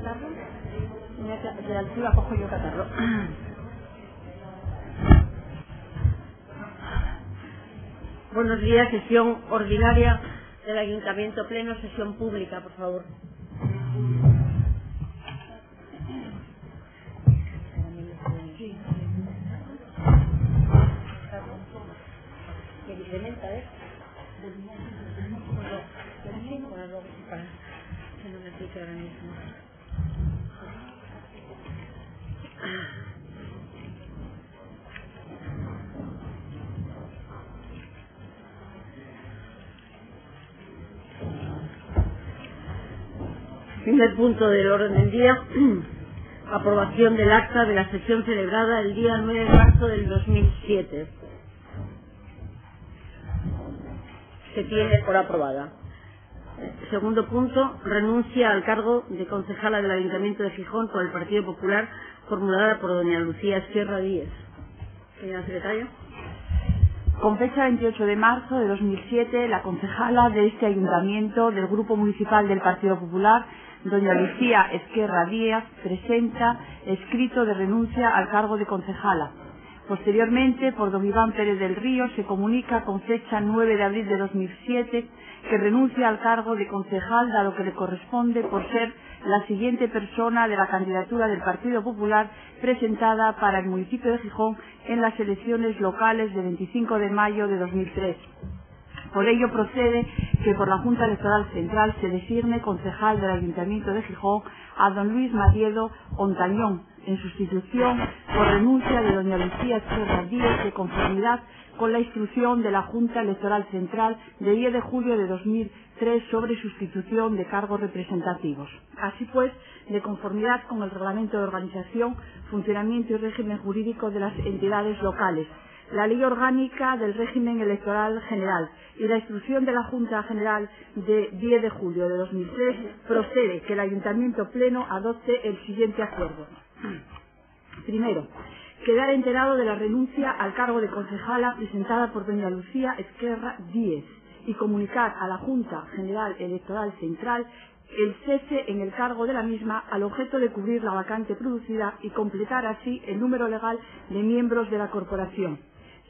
catarro. De la altura cojo yo catarro. Buenos días, sesión ordinaria del Ayuntamiento Pleno, sesión pública, por favor. ¿Qué incrementa, Bueno, para que no me pique ahora mismo. Primer punto del orden del día, aprobación del acta de la sesión celebrada el día 9 de marzo del 2007. Se tiene por aprobada. Segundo punto, renuncia al cargo de concejala del Ayuntamiento de Gijón por el Partido Popular, formulada por doña Lucía Esquerra Díez. Señora secretaria. Con fecha 28 de marzo de 2007, la concejala de este ayuntamiento del Grupo Municipal del Partido Popular, doña Lucía Esquerra Díaz, presenta escrito de renuncia al cargo de concejala. Posteriormente, por don Iván Pérez del Río, se comunica con fecha 9 de abril de 2007 que renuncia al cargo de concejal, dado que le corresponde por ser la siguiente persona de la candidatura del Partido Popular presentada para el municipio de Gijón en las elecciones locales del 25 de mayo de 2003. Por ello procede que por la Junta Electoral Central se designe concejal del Ayuntamiento de Gijón a don Luis Madiedo Ontañón, en sustitución por renuncia de doña Lucía Esquerra Díez, de conformidad con la instrucción de la Junta Electoral Central de 10 de julio de 2003 sobre sustitución de cargos representativos. Así pues, de conformidad con el Reglamento de Organización, Funcionamiento y Régimen Jurídico de las Entidades Locales, la Ley Orgánica del Régimen Electoral General y la instrucción de la Junta General de 10 de julio de 2003, procede que el Ayuntamiento Pleno adopte el siguiente acuerdo. Primero, quedar enterado de la renuncia al cargo de concejala presentada por doña Lucía Esquerra Díez y comunicar a la Junta General Electoral Central el cese en el cargo de la misma al objeto de cubrir la vacante producida y completar así el número legal de miembros de la corporación.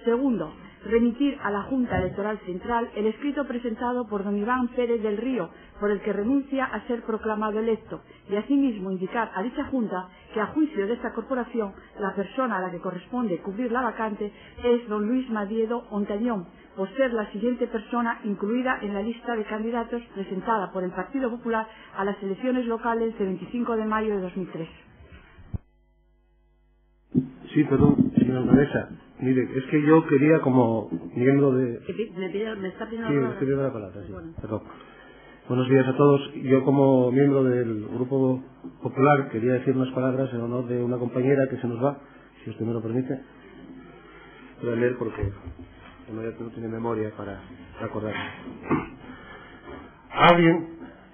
Segundo, remitir a la Junta Electoral Central el escrito presentado por don Iván Pérez del Río, por el que renuncia a ser proclamado electo, y asimismo indicar a dicha Junta que a juicio de esta corporación la persona a la que corresponde cubrir la vacante es don Luis Madiedo Ontañón, por ser la siguiente persona incluida en la lista de candidatos presentada por el Partido Popular a las elecciones locales del 25 de mayo de 2003. Sí, perdón, señora Vanessa. Mire, es que yo quería, como miembro de... ¿Me está pidiendo Sí, la palabra? estoy pidiendo la palabra, sí. Bueno. Perdón. Buenos días a todos. Yo, como miembro del Grupo Popular, quería decir unas palabras en honor de una compañera que se nos va, si usted me lo permite. Voy a leer porque no tiene memoria para acordarme. Alguien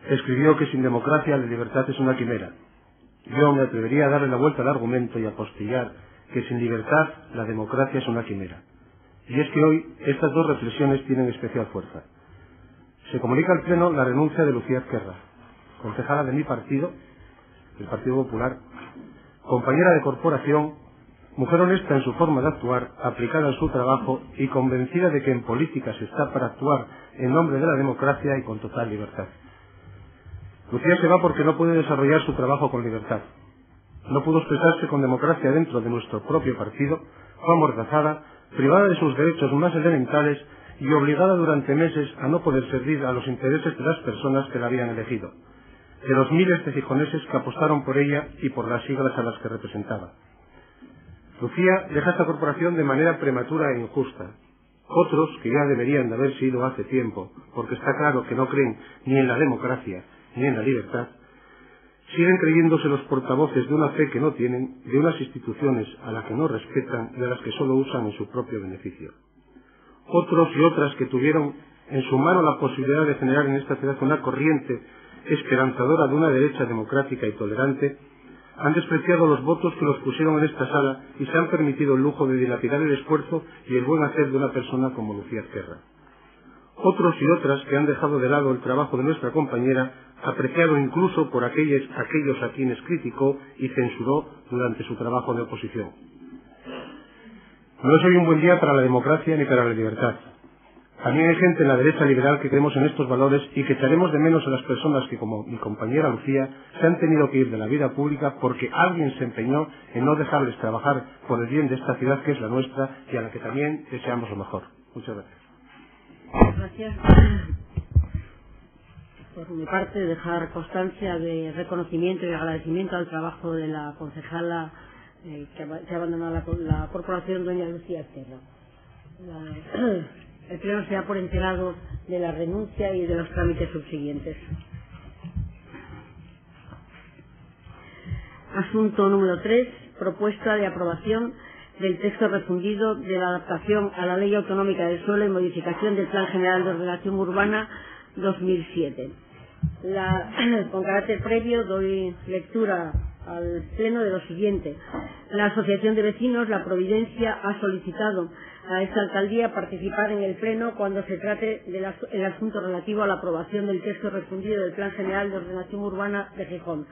escribió que sin democracia la libertad es una quimera. Yo me atrevería a darle la vuelta al argumento y apostillar que sin libertad la democracia es una quimera. Y es que hoy estas dos reflexiones tienen especial fuerza. Se comunica al Pleno la renuncia de Lucía Esquerra, concejala de mi partido, el Partido Popular, compañera de corporación, mujer honesta en su forma de actuar, aplicada en su trabajo y convencida de que en política se está para actuar en nombre de la democracia y con total libertad. Lucía se va porque no puede desarrollar su trabajo con libertad. No pudo expresarse con democracia dentro de nuestro propio partido, fue amordazada, privada de sus derechos más elementales y obligada durante meses a no poder servir a los intereses de las personas que la habían elegido, de los miles de gijoneses que apostaron por ella y por las siglas a las que representaba. Lucía deja esta corporación de manera prematura e injusta. Otros, que ya deberían de haber sido hace tiempo, porque está claro que no creen ni en la democracia ni en la libertad, siguen creyéndose los portavoces de una fe que no tienen, de unas instituciones a las que no respetan y a las que solo usan en su propio beneficio. Otros y otras que tuvieron en su mano la posibilidad de generar en esta ciudad una corriente esperanzadora de una derecha democrática y tolerante, han despreciado los votos que los pusieron en esta sala y se han permitido el lujo de dilapidar el esfuerzo y el buen hacer de una persona como Lucía Esquerra. Otros y otras que han dejado de lado el trabajo de nuestra compañera apreciado incluso por aquellos a quienes criticó y censuró durante su trabajo de oposición. No es hoy un buen día para la democracia ni para la libertad. También hay gente en la derecha liberal que creemos en estos valores y que echaremos de menos a las personas que, como mi compañera Lucía, se han tenido que ir de la vida pública porque alguien se empeñó en no dejarles trabajar por el bien de esta ciudad que es la nuestra y a la que también deseamos lo mejor. Muchas gracias. Gracias. Por mi parte, dejar constancia de reconocimiento y agradecimiento al trabajo de la concejala que ha abandonado la corporación, doña Lucía Esquerra. El Pleno se da por enterado de la renuncia y de los trámites subsiguientes. Asunto número 3. Propuesta de aprobación del texto refundido de la adaptación a la Ley Autonómica del Suelo y modificación del Plan General de Ordenación Urbana 2007. Con carácter previo doy lectura al Pleno de lo siguiente. La Asociación de Vecinos La Providencia ha solicitado a esta alcaldía participar en el Pleno cuando se trate del asunto relativo a la aprobación del texto refundido del Plan General de Ordenación Urbana de Gijón.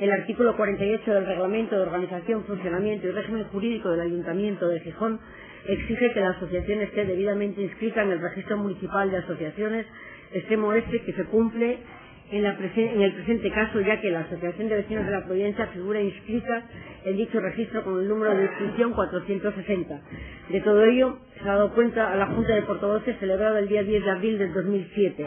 El artículo 48 del Reglamento de Organización, Funcionamiento y Régimen Jurídico del Ayuntamiento de Gijón exige que la asociación esté debidamente inscrita en el Registro Municipal de Asociaciones Extremo Oeste, que se cumple en el presente caso, ya que la Asociación de Vecinos de la Providencia figura inscrita en dicho registro con el número de inscripción 460. De todo ello se ha dado cuenta a la Junta de Portavoces celebrada el día 10 de abril del 2007.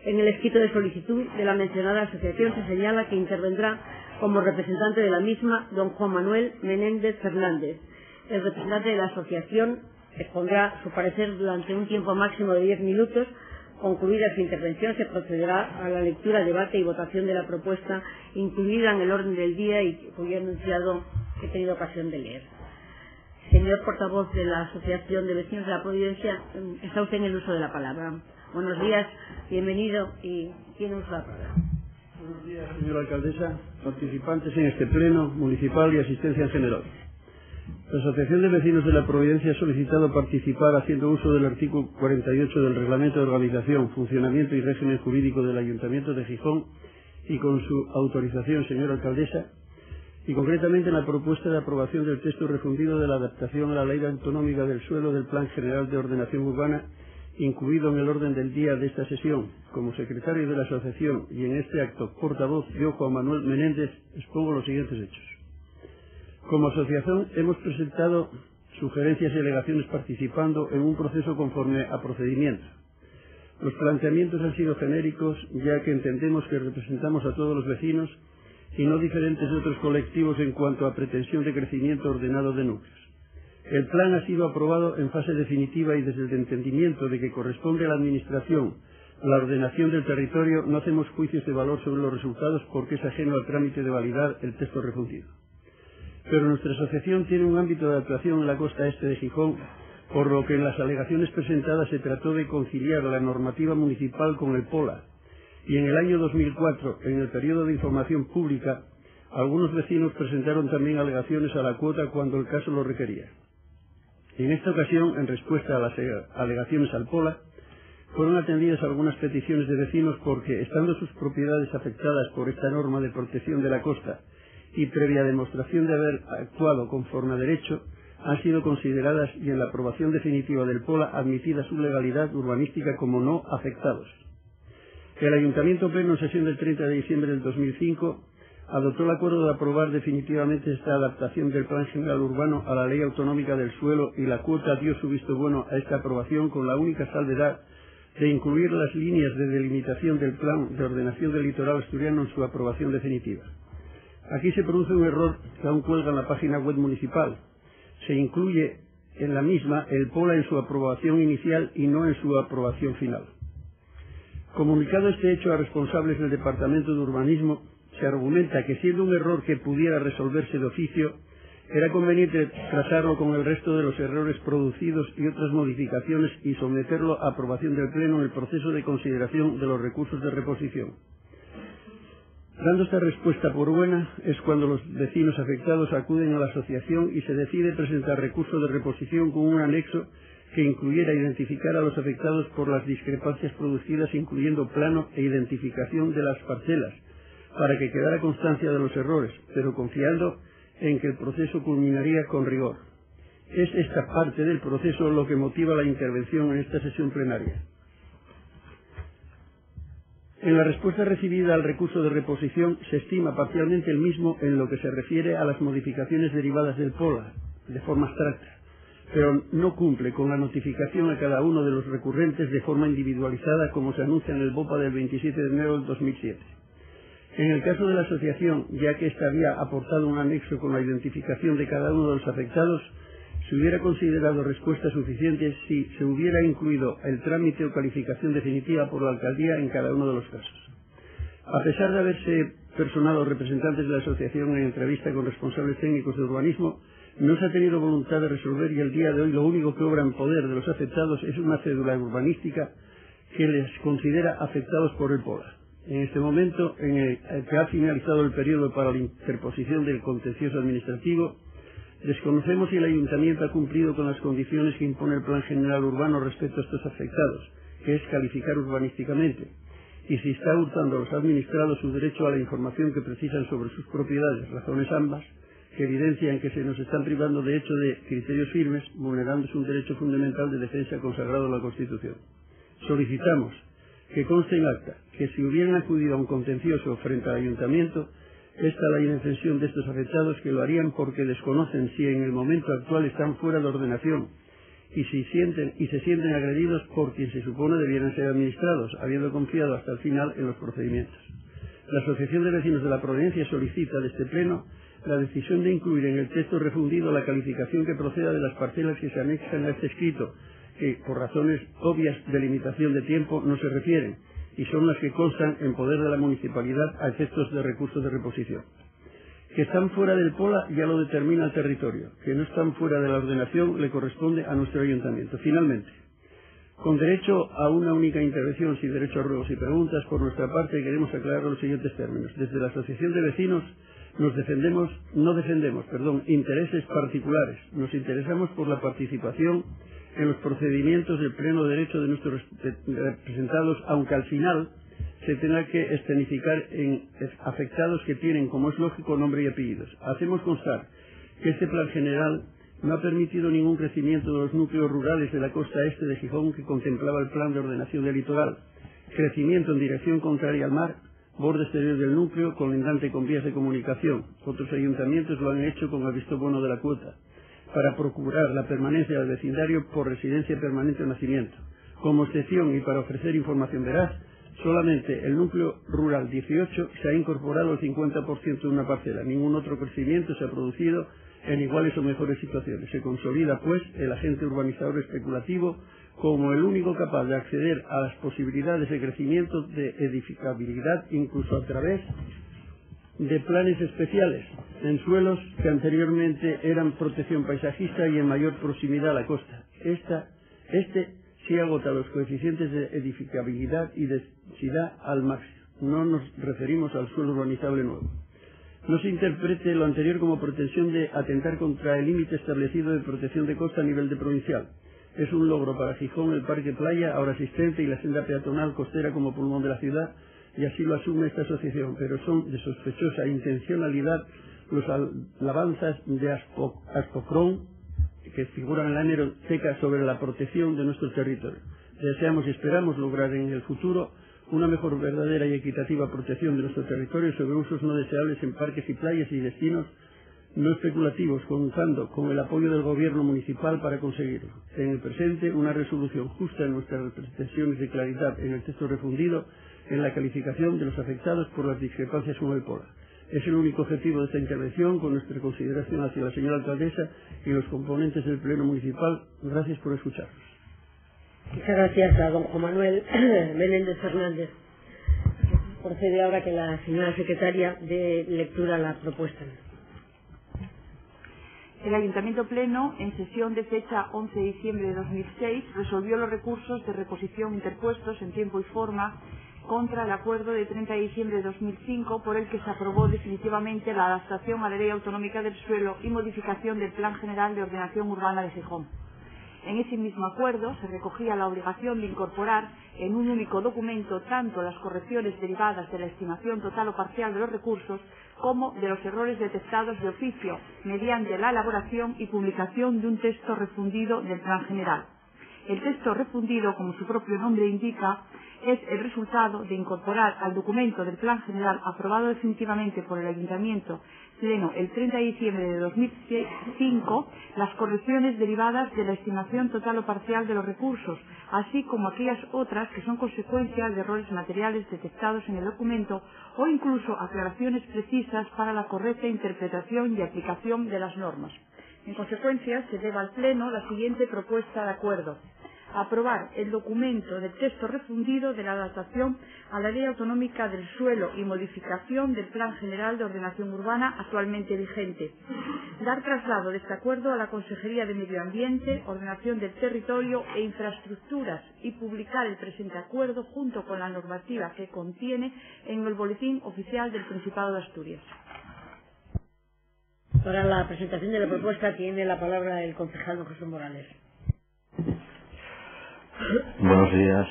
En el escrito de solicitud de la mencionada asociación se señala que intervendrá como representante de la misma don Juan Manuel Menéndez Fernández. El representante de la asociación expondrá su parecer durante un tiempo máximo de 10 minutos. Concluida su intervención, se procederá a la lectura, debate y votación de la propuesta incluida en el orden del día y cuyo enunciado he tenido ocasión de leer. Señor portavoz de la Asociación de Vecinos de la Providencia, está usted en el uso de la palabra. Buenos días, bienvenido y tiene uso de la palabra. Buenos días, señora alcaldesa, participantes en este pleno municipal y asistencia en general. La Asociación de Vecinos de la Providencia ha solicitado participar haciendo uso del artículo 48 del Reglamento de Organización, Funcionamiento y Régimen Jurídico del Ayuntamiento de Gijón y con su autorización, señora alcaldesa, y concretamente en la propuesta de aprobación del texto refundido de la adaptación a la Ley Autonómica del Suelo del Plan General de Ordenación Urbana, incluido en el orden del día de esta sesión. Como secretario de la asociación y en este acto portavoz, yo, Juan Manuel Menéndez, expongo los siguientes hechos. Como asociación hemos presentado sugerencias y alegaciones participando en un proceso conforme a procedimiento. Los planteamientos han sido genéricos, ya que entendemos que representamos a todos los vecinos y no diferentes de otros colectivos en cuanto a pretensión de crecimiento ordenado de núcleos. El plan ha sido aprobado en fase definitiva y desde el entendimiento de que corresponde a la Administración la ordenación del territorio, no hacemos juicios de valor sobre los resultados porque es ajeno al trámite de validar el texto refundido. Pero nuestra asociación tiene un ámbito de actuación en la costa este de Gijón, por lo que en las alegaciones presentadas se trató de conciliar la normativa municipal con el POLA. Y en el año 2004, en el periodo de información pública, algunos vecinos presentaron también alegaciones a la cuota cuando el caso lo requería. En esta ocasión, en respuesta a las alegaciones al POLA, fueron atendidas algunas peticiones de vecinos porque, estando sus propiedades afectadas por esta norma de protección de la costa, y previa demostración de haber actuado conforme a derecho, han sido consideradas y en la aprobación definitiva del POLA admitida su legalidad urbanística como no afectados. El Ayuntamiento Pleno en sesión del 30 de diciembre del 2005 adoptó el acuerdo de aprobar definitivamente esta adaptación del Plan General Urbano a la Ley Autonómica del Suelo y la cuota dio su visto bueno a esta aprobación con la única salvedad de incluir las líneas de delimitación del Plan de Ordenación del Litoral Asturiano en su aprobación definitiva. Aquí se produce un error que aún cuelga en la página web municipal. Se incluye en la misma el POLA en su aprobación inicial y no en su aprobación final. Comunicado este hecho a responsables del Departamento de Urbanismo, se argumenta que siendo un error que pudiera resolverse de oficio, era conveniente trazarlo con el resto de los errores producidos y otras modificaciones y someterlo a aprobación del Pleno en el proceso de consideración de los recursos de reposición. Dando esta respuesta por buena es cuando los vecinos afectados acuden a la asociación y se decide presentar recurso de reposición con un anexo que incluyera identificar a los afectados por las discrepancias producidas, incluyendo plano e identificación de las parcelas, para que quedara constancia de los errores, pero confiando en que el proceso culminaría con rigor. Es esta parte del proceso lo que motiva la intervención en esta sesión plenaria. En la respuesta recibida al recurso de reposición se estima parcialmente el mismo en lo que se refiere a las modificaciones derivadas del POLA, de forma abstracta, pero no cumple con la notificación a cada uno de los recurrentes de forma individualizada como se anuncia en el BOPA del 27 de enero del 2007. En el caso de la asociación, ya que ésta había aportado un anexo con la identificación de cada uno de los afectados, se hubiera considerado respuesta suficiente si se hubiera incluido el trámite o calificación definitiva por la alcaldía en cada uno de los casos. A pesar de haberse personado representantes de la asociación en entrevista con responsables técnicos de urbanismo, no se ha tenido voluntad de resolver y el día de hoy lo único que obra en poder de los afectados es una cédula urbanística que les considera afectados por el POLA. En este momento, en el que ha finalizado el periodo para la interposición del contencioso administrativo, desconocemos si el Ayuntamiento ha cumplido con las condiciones que impone el Plan General Urbano respecto a estos afectados, que es calificar urbanísticamente, y si está hurtando a los administrados su derecho a la información que precisan sobre sus propiedades, razones ambas, que evidencian que se nos están privando de hecho de criterios firmes, vulnerándose un derecho fundamental de defensa consagrado en la Constitución. Solicitamos que conste en acta que si hubieran acudido a un contencioso frente al Ayuntamiento, esta la indefensión de estos afectados que lo harían porque desconocen si en el momento actual están fuera de ordenación y se sienten agredidos por quien se supone debieran ser administrados, habiendo confiado hasta el final en los procedimientos. La Asociación de Vecinos de la Providencia solicita de este Pleno la decisión de incluir en el texto refundido la calificación que proceda de las parcelas que se anexan a este escrito, que por razones obvias de limitación de tiempo no se refieren, y son las que constan en poder de la municipalidad a efectos de recursos de reposición. Que están fuera del POLA ya lo determina el territorio, que no están fuera de la ordenación le corresponde a nuestro ayuntamiento. Finalmente, con derecho a una única intervención sin derecho a ruegos y preguntas, por nuestra parte queremos aclarar los siguientes términos. Desde la Asociación de Vecinos no defendemos intereses particulares, nos interesamos por la participación en los procedimientos del pleno derecho de nuestros representados, aunque al final se tenga que escenificar en afectados que tienen, como es lógico, nombre y apellidos. Hacemos constar que este plan general no ha permitido ningún crecimiento de los núcleos rurales de la costa este de Gijón que contemplaba el plan de ordenación del litoral, crecimiento en dirección contraria al mar, borde exterior del núcleo, colindante con vías de comunicación. Otros ayuntamientos lo han hecho con el visto bueno de la cuota, para procurar la permanencia del vecindario por residencia permanente o nacimiento. Como excepción y para ofrecer información veraz, solamente el núcleo rural 18 se ha incorporado el 50% de una parcela. Ningún otro crecimiento se ha producido en iguales o mejores situaciones. Se consolida, pues, el agente urbanizador especulativo como el único capaz de acceder a las posibilidades de crecimiento de edificabilidad, incluso a través de planes especiales en suelos que anteriormente eran protección paisajista y en mayor proximidad a la costa. Este sí agota los coeficientes de edificabilidad y densidad al máximo. No nos referimos al suelo urbanizable nuevo. No se interprete lo anterior como pretensión de atentar contra el límite establecido de protección de costa a nivel de provincial. Es un logro para Gijón el parque playa ahora existente y la senda peatonal costera como pulmón de la ciudad, y así lo asume esta asociación, pero son de sospechosa intencionalidad los alabanzas de Aspocrón que figuran en la hemeroteca sobre la protección de nuestro territorio. Deseamos y esperamos lograr en el futuro una mejor, verdadera y equitativa protección de nuestro territorio sobre usos no deseables en parques y playas y destinos no especulativos, contando con el apoyo del Gobierno municipal para conseguirlo. En el presente, una resolución justa en nuestras pretensiones de claridad en el texto refundido en la calificación de los afectados por las discrepancias con el POLA. Es el único objetivo de esta intervención, con nuestra consideración hacia la señora alcaldesa y los componentes del Pleno Municipal. Gracias por escucharnos. Muchas gracias a don Juan Manuel Menéndez Fernández. Procede ahora que la señora secretaria dé lectura a la propuesta. El Ayuntamiento Pleno, en sesión de fecha 11 de diciembre de 2006, resolvió los recursos de reposición interpuestos en tiempo y forma contra el acuerdo de 30 de diciembre de 2005 por el que se aprobó definitivamente la adaptación a la Ley Autonómica del Suelo y modificación del Plan General de Ordenación Urbana de Gijón. En ese mismo acuerdo se recogía la obligación de incorporar en un único documento tanto las correcciones derivadas de la estimación total o parcial de los recursos como de los errores detectados de oficio mediante la elaboración y publicación de un texto refundido del Plan General. El texto refundido, como su propio nombre indica, es el resultado de incorporar al documento del Plan General aprobado definitivamente por el Ayuntamiento Pleno el 30 de diciembre de 2005 las correcciones derivadas de la estimación total o parcial de los recursos, así como aquellas otras que son consecuencia de errores materiales detectados en el documento o incluso aclaraciones precisas para la correcta interpretación y aplicación de las normas. En consecuencia, se eleva al Pleno la siguiente propuesta de acuerdo: aprobar el documento del texto refundido de la adaptación a la Ley Autonómica del Suelo y modificación del Plan General de Ordenación Urbana actualmente vigente. Dar traslado de este acuerdo a la Consejería de Medio Ambiente, Ordenación del Territorio e Infraestructuras y publicar el presente acuerdo junto con la normativa que contiene en el Boletín Oficial del Principado de Asturias. Para la presentación de la propuesta tiene la palabra el concejal don Jesús Morales. Buenos días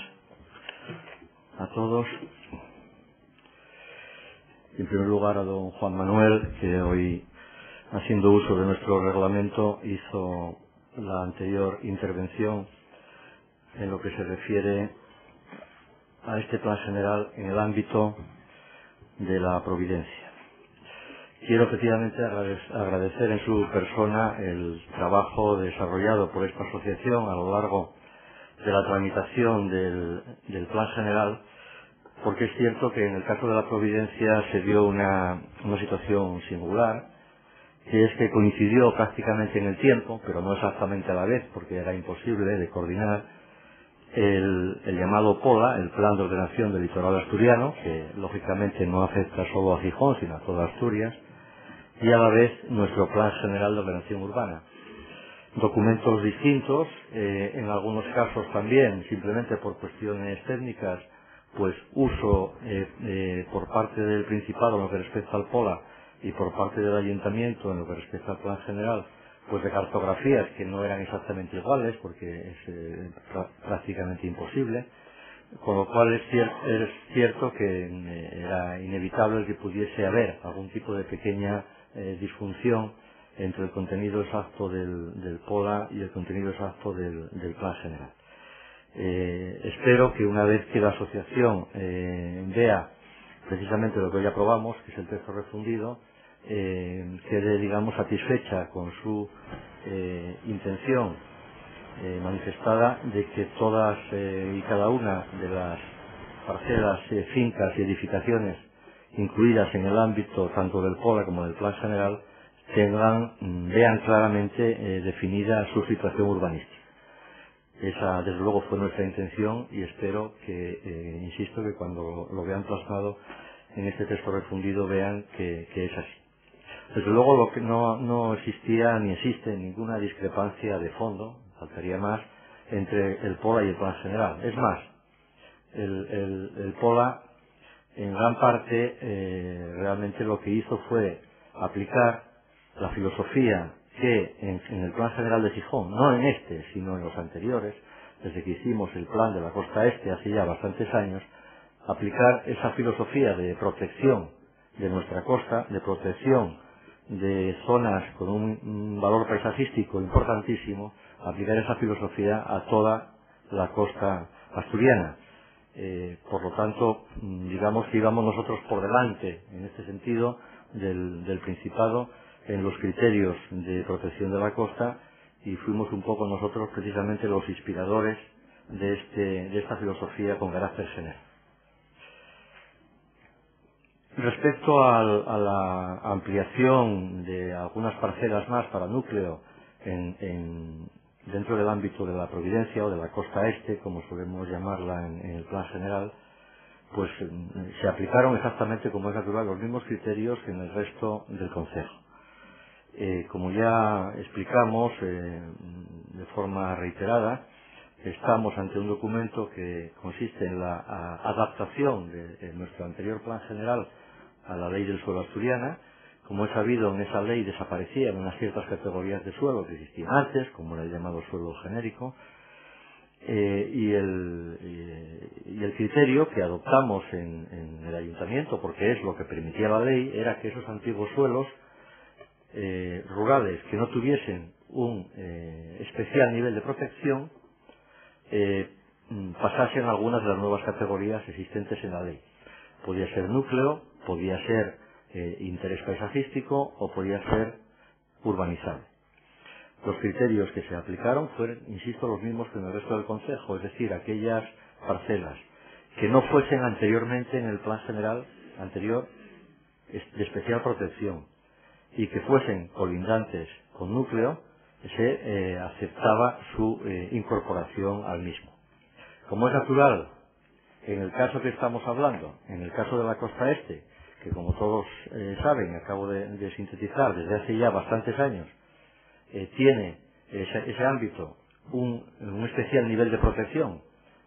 a todos. En primer lugar a don Juan Manuel, que hoy, haciendo uso de nuestro reglamento, hizo la anterior intervención en lo que se refiere a este plan general en el ámbito de la providencia. Quiero efectivamente agradecer en su persona el trabajo desarrollado por esta asociación a lo largo de la tramitación del plan general, porque es cierto que en el caso de la providencia se dio una situación singular, que es que coincidió prácticamente en el tiempo, pero no exactamente a la vez, porque era imposible de coordinar el llamado POLA, el Plan de Ordenación del Litoral Asturiano, que lógicamente no afecta solo a Gijón, sino a toda Asturias, y a la vez nuestro Plan General de Ordenación Urbana. Documentos distintos, en algunos casos también, simplemente por cuestiones técnicas, pues uso por parte del Principado en lo que respecta al POLA y por parte del Ayuntamiento en lo que respecta al Plan General, pues de cartografías que no eran exactamente iguales, porque es prácticamente imposible, con lo cual es cierto que era inevitable que pudiese haber algún tipo de pequeña disfunción entre el contenido exacto del POLA y el contenido exacto del Plan General. Espero que una vez que la asociación vea precisamente lo que hoy aprobamos, que es el texto refundido, quede, digamos, satisfecha con su intención manifestada de que todas y cada una de las parcelas, fincas y edificaciones incluidas en el ámbito tanto del POLA como del Plan General vean claramente definida su situación urbanística. Esa, desde luego, fue nuestra intención y espero que, insisto, que cuando lo vean plasmado en este texto refundido vean que es así. Desde luego, lo que no existía ni existe ninguna discrepancia de fondo, faltaría más, entre el POLA y el Plan General. Es más, el POLA, en gran parte, realmente lo que hizo fue aplicar la filosofía que en el Plan General de Gijón, no en este, sino en los anteriores, desde que hicimos el plan de la costa este hace ya bastantes años, aplicar esa filosofía de protección de nuestra costa, de protección de zonas con un valor paisajístico importantísimo, aplicar esa filosofía a toda la costa asturiana. Por lo tanto, digamos que íbamos nosotros por delante, en este sentido, del Principado, en los criterios de protección de la costa, y fuimos un poco nosotros precisamente los inspiradores de esta filosofía con carácter general. Respecto a la ampliación de algunas parcelas más para núcleo dentro del ámbito de la providencia o de la costa este, como solemos llamarla en el Plan General, pues se aplicaron exactamente, como es natural, los mismos criterios que en el resto del concejo. Como ya explicamos de forma reiterada, estamos ante un documento que consiste en la adaptación de nuestro anterior Plan General a la Ley del Suelo asturiana, como es sabido, en esa ley desaparecían unas ciertas categorías de suelo que existían antes, como el llamado suelo genérico, y el criterio que adoptamos en el ayuntamiento, porque es lo que permitía la ley, era que esos antiguos suelos rurales que no tuviesen un especial nivel de protección pasasen a algunas de las nuevas categorías existentes en la ley. Podía ser núcleo, podía ser interés paisajístico o podía ser urbanizable. Los criterios que se aplicaron fueron, insisto, los mismos que en el resto del concejo, es decir, aquellas parcelas que no fuesen anteriormente en el plan general anterior de especial protección y que fuesen colindantes con núcleo, se aceptaba su incorporación al mismo. Como es natural, en el caso que estamos hablando, en el caso de la costa este, que como todos saben, acabo de sintetizar desde hace ya bastantes años, tiene ese ámbito un especial nivel de protección,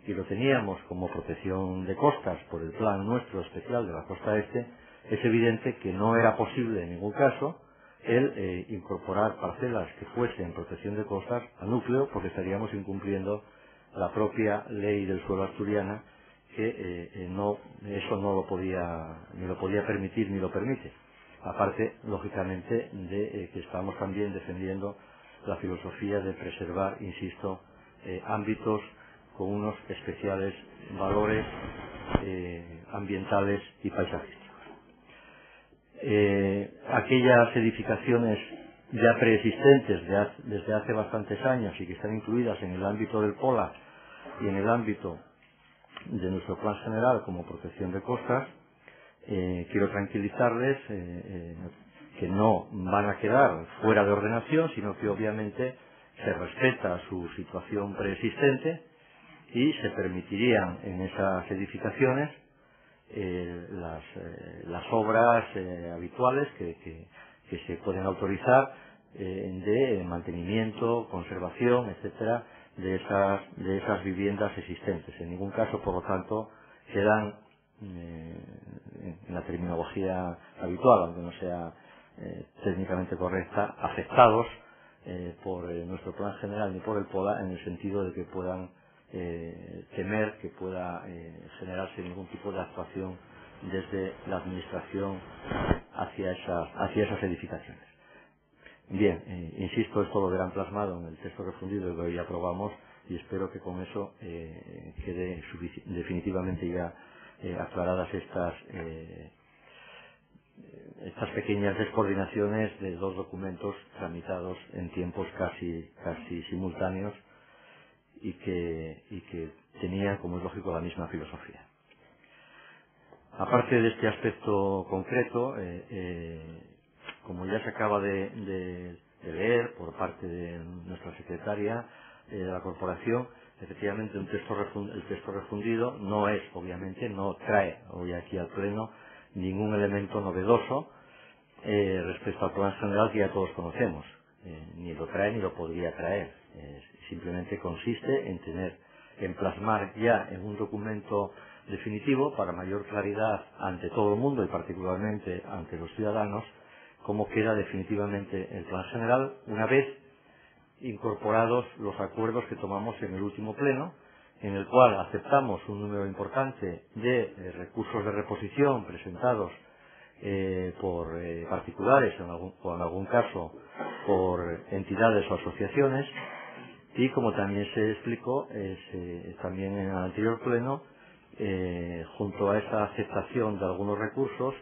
y lo teníamos como protección de costas por el plan nuestro especial de la costa este, es evidente que no era posible en ningún caso el incorporar parcelas que fuesen protección de costas al núcleo, porque estaríamos incumpliendo la propia ley del suelo asturiana, que eso no lo podía, ni lo podía permitir ni lo permite. Aparte, lógicamente, de que estamos también defendiendo la filosofía de preservar, insisto, ámbitos con unos especiales valores ambientales y paisajísticos. Aquellas edificaciones ya preexistentes desde hace bastantes años y que están incluidas en el ámbito del POLA y en el ámbito de nuestro plan general como protección de costas, quiero tranquilizarles que no van a quedar fuera de ordenación, sino que obviamente se respeta su situación preexistente y se permitirían en esas edificaciones las obras habituales que se pueden autorizar de mantenimiento, conservación, etcétera, de esas viviendas existentes. En ningún caso, por lo tanto, quedan, en la terminología habitual, aunque no sea técnicamente correcta, afectados por nuestro plan general ni por el POLA, en el sentido de que puedan temer que pueda generarse ningún tipo de actuación desde la administración hacia esas edificaciones. Bien, insisto, esto lo verán plasmado en el texto refundido que hoy aprobamos, y espero que con eso quede definitivamente ya aclaradas estas pequeñas descoordinaciones de dos documentos tramitados en tiempos casi simultáneos y que tenían, como es lógico, la misma filosofía. Aparte de este aspecto concreto, como ya se acaba de leer por parte de nuestra secretaria de la corporación, efectivamente el texto refundido no es, obviamente, no trae hoy aquí al Pleno ningún elemento novedoso respecto al plan general que ya todos conocemos. Ni lo trae ni lo podría traer. Simplemente consiste en plasmar ya en un documento definitivo, para mayor claridad ante todo el mundo y particularmente ante los ciudadanos, cómo queda definitivamente el plan general una vez incorporados los acuerdos que tomamos en el último pleno, en el cual aceptamos un número importante de recursos de reposición presentados por particulares o en algún caso por entidades o asociaciones, y como también se explicó también en el anterior pleno, junto a esa aceptación de algunos recursos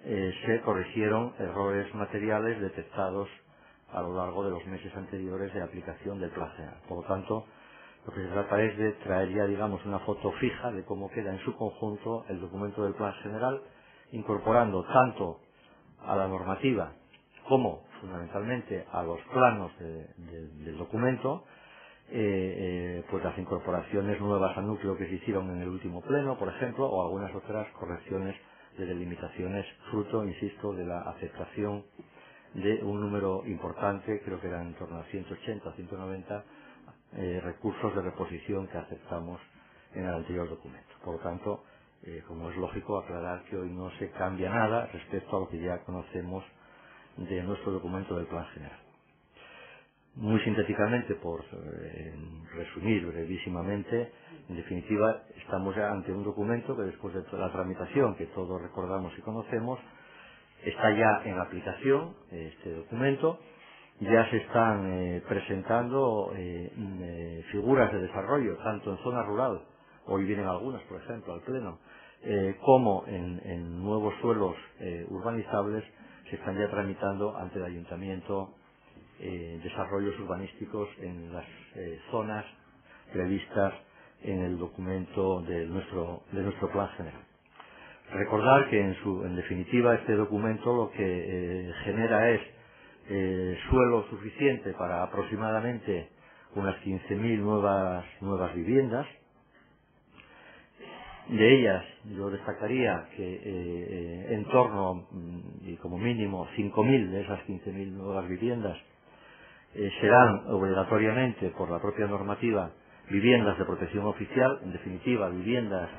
se corrigieron errores materiales detectados a lo largo de los meses anteriores de aplicación del plan general. Por lo tanto, lo que se trata es de traer ya, digamos, una foto fija de cómo queda en su conjunto el documento del plan general, incorporando tanto a la normativa como fundamentalmente a los planos del documento, pues las incorporaciones nuevas al núcleo que se hicieron en el último pleno, por ejemplo, o algunas otras correcciones de delimitaciones fruto, insisto, de la aceptación de un número importante, creo que eran en torno a 180 o 190 recursos de reposición que aceptamos en el anterior documento. Por lo tanto, como es lógico, aclarar que hoy no se cambia nada respecto a lo que ya conocemos de nuestro documento del Plan General. Muy sintéticamente, por resumir brevísimamente, en definitiva, estamos ya ante un documento que después de toda la tramitación que todos recordamos y conocemos, está ya en aplicación este documento. Ya se están presentando figuras de desarrollo, tanto en zona rural, hoy vienen algunas, por ejemplo, al Pleno, como en nuevos suelos urbanizables, se están ya tramitando ante el Ayuntamiento desarrollos urbanísticos en las zonas previstas en el documento de nuestro Plan General. Recordar que en definitiva este documento lo que genera es suelo suficiente para aproximadamente unas 15.000 nuevas viviendas. De ellas yo destacaría que en torno y como mínimo 5.000 de esas 15.000 nuevas viviendas serán obligatoriamente por la propia normativa viviendas de protección oficial, en definitiva viviendas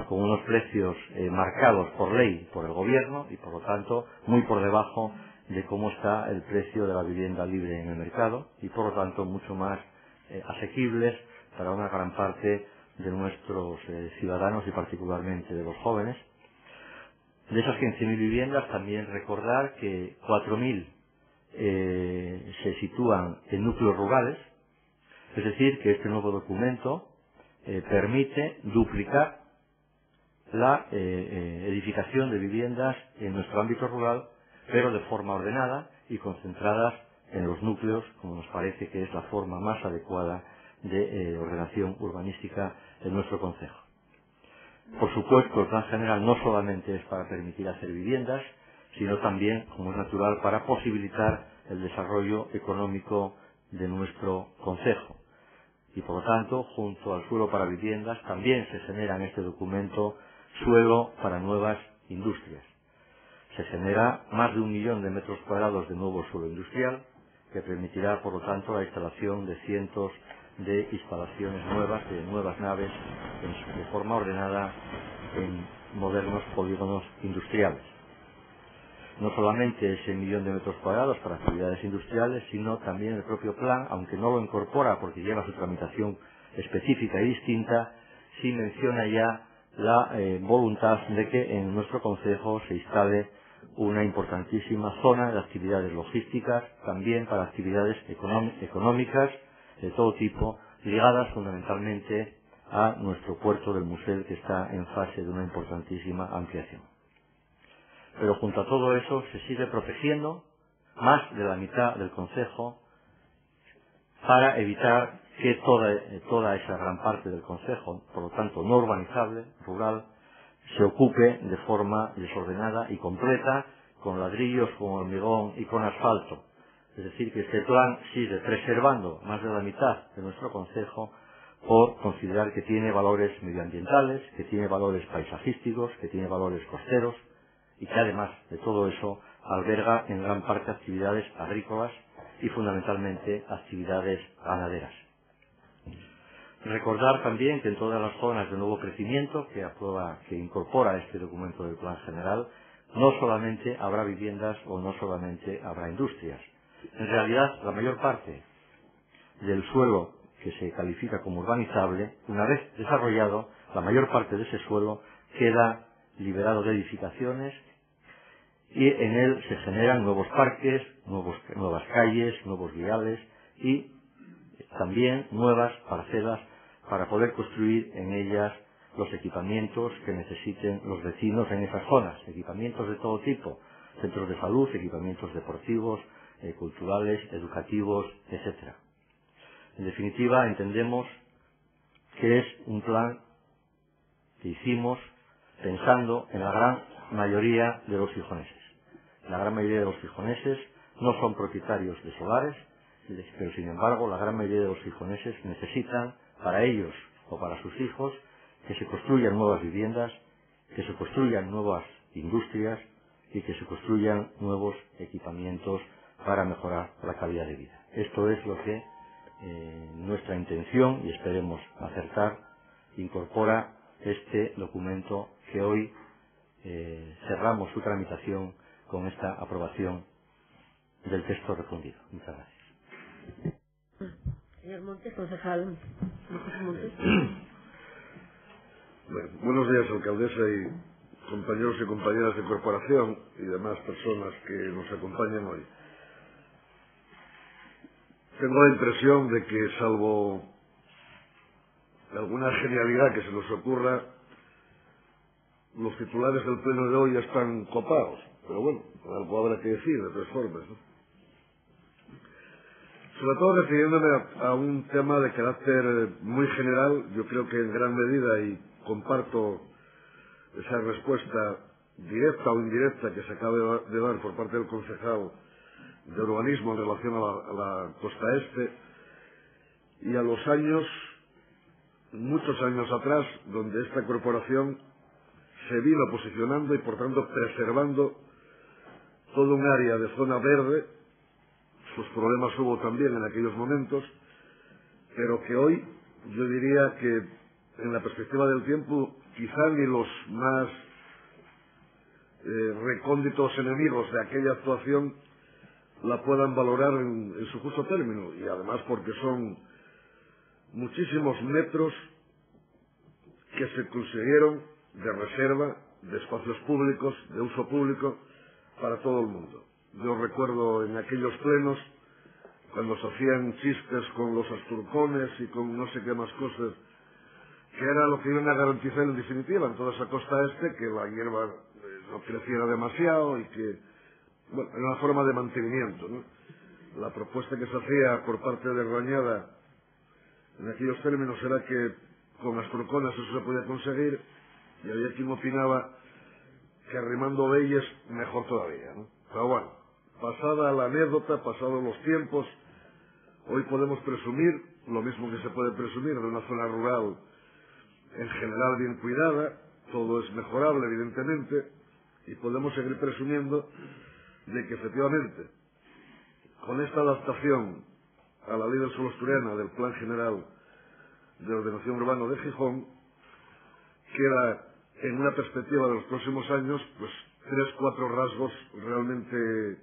con unos precios marcados por ley por el gobierno y por lo tanto muy por debajo de cómo está el precio de la vivienda libre en el mercado y por lo tanto mucho más asequibles para una gran parte de nuestros ciudadanos y particularmente de los jóvenes. De esas 15.000 viviendas también recordar que 4.000 se sitúan en núcleos rurales, es decir, que este nuevo documento permite duplicar la edificación de viviendas en nuestro ámbito rural, pero de forma ordenada y concentradas en los núcleos, como nos parece que es la forma más adecuada de ordenación urbanística en nuestro concejo. Por supuesto, el Plan General no solamente es para permitir hacer viviendas, sino también, como es natural, para posibilitar el desarrollo económico de nuestro concejo. Y por lo tanto, junto al suelo para viviendas, también se genera en este documento suelo para nuevas industrias. Se genera más de 1 millón de metros cuadrados de nuevo suelo industrial, que permitirá, por lo tanto, la instalación de cientos de instalaciones nuevas, de nuevas naves, de forma ordenada en modernos polígonos industriales. No solamente ese 1 millón de metros cuadrados para actividades industriales, sino también el propio plan, aunque no lo incorpora porque lleva su tramitación específica y distinta, sí menciona ya la voluntad de que en nuestro concejo se instale una importantísima zona de actividades logísticas, también para actividades económicas de todo tipo, ligadas fundamentalmente a nuestro puerto del Musel, que está en fase de una importantísima ampliación. Pero junto a todo eso se sigue protegiendo más de la mitad del concejo para evitar que toda esa gran parte del concejo, por lo tanto no urbanizable, rural, se ocupe de forma desordenada y completa con ladrillos, con hormigón y con asfalto. Es decir, que este plan sigue preservando más de la mitad de nuestro concejo por considerar que tiene valores medioambientales, que tiene valores paisajísticos, que tiene valores costeros y que además de todo eso alberga en gran parte actividades agrícolas y fundamentalmente actividades ganaderas. Recordar también que en todas las zonas de nuevo crecimiento que incorpora este documento del Plan General, no solamente habrá viviendas o no solamente habrá industrias. En realidad, la mayor parte del suelo que se califica como urbanizable, una vez desarrollado, la mayor parte de ese suelo queda liberado de edificaciones y en él se generan nuevos parques, nuevas calles, nuevos viales y también nuevas parcelas para poder construir en ellas los equipamientos que necesiten los vecinos en esas zonas, equipamientos de todo tipo, centros de salud, equipamientos deportivos, culturales, educativos, etcétera. En definitiva, entendemos que es un plan que hicimos pensando en la gran mayoría de los gijoneses. La gran mayoría de los gijoneses no son propietarios de solares, pero sin embargo la gran mayoría de los gijoneses necesitan para ellos o para sus hijos que se construyan nuevas viviendas, que se construyan nuevas industrias y que se construyan nuevos equipamientos para mejorar la calidad de vida. Esto es lo que nuestra intención, y esperemos acertar, incorpora este documento que hoy cerramos su tramitación con esta aprobación del texto refundido. Muchas gracias. Señor Montes, concejal. Montes. Bueno, buenos días, alcaldesa y compañeros y compañeras de corporación y demás personas que nos acompañan hoy. Tengo la impresión de que, salvo alguna genialidad que se nos ocurra, los titulares del pleno de hoy ya están copados. Pero bueno, algo habrá que decir de todas formas, ¿no? Sobre todo refiriéndome a un tema de carácter muy general, yo creo que en gran medida, y comparto esa respuesta directa o indirecta que se acaba de dar por parte del concejal de urbanismo en relación a la costa este, y a los años, muchos años atrás, donde esta corporación se vino posicionando y por tanto preservando todo un área de zona verde. Sus problemas hubo también en aquellos momentos, pero que hoy yo diría que en la perspectiva del tiempo quizá ni los más recónditos enemigos de aquella actuación la puedan valorar en su justo término, y además porque son muchísimos metros que se consiguieron de reserva, de espacios públicos, de uso público para todo el mundo. Yo recuerdo en aquellos plenos, cuando se hacían chistes con los asturcones y con no sé qué más cosas, que era lo que iban a garantizar en definitiva en toda esa costa este, que la hierba no creciera demasiado y que, bueno, era una forma de mantenimiento, ¿no? La propuesta que se hacía por parte de Rañada en aquellos términos era que con asturcones eso se podía conseguir, y había quien opinaba que arrimando leyes mejor todavía, ¿no? Pero bueno, pasada la anécdota, pasados los tiempos, hoy podemos presumir lo mismo que se puede presumir de una zona rural en general bien cuidada. Todo es mejorable, evidentemente, y podemos seguir presumiendo de que efectivamente con esta adaptación a la ley del suelo asturiana del Plan General de Ordenación Urbana de Gijón queda en una perspectiva de los próximos años pues 3-4 rasgos realmente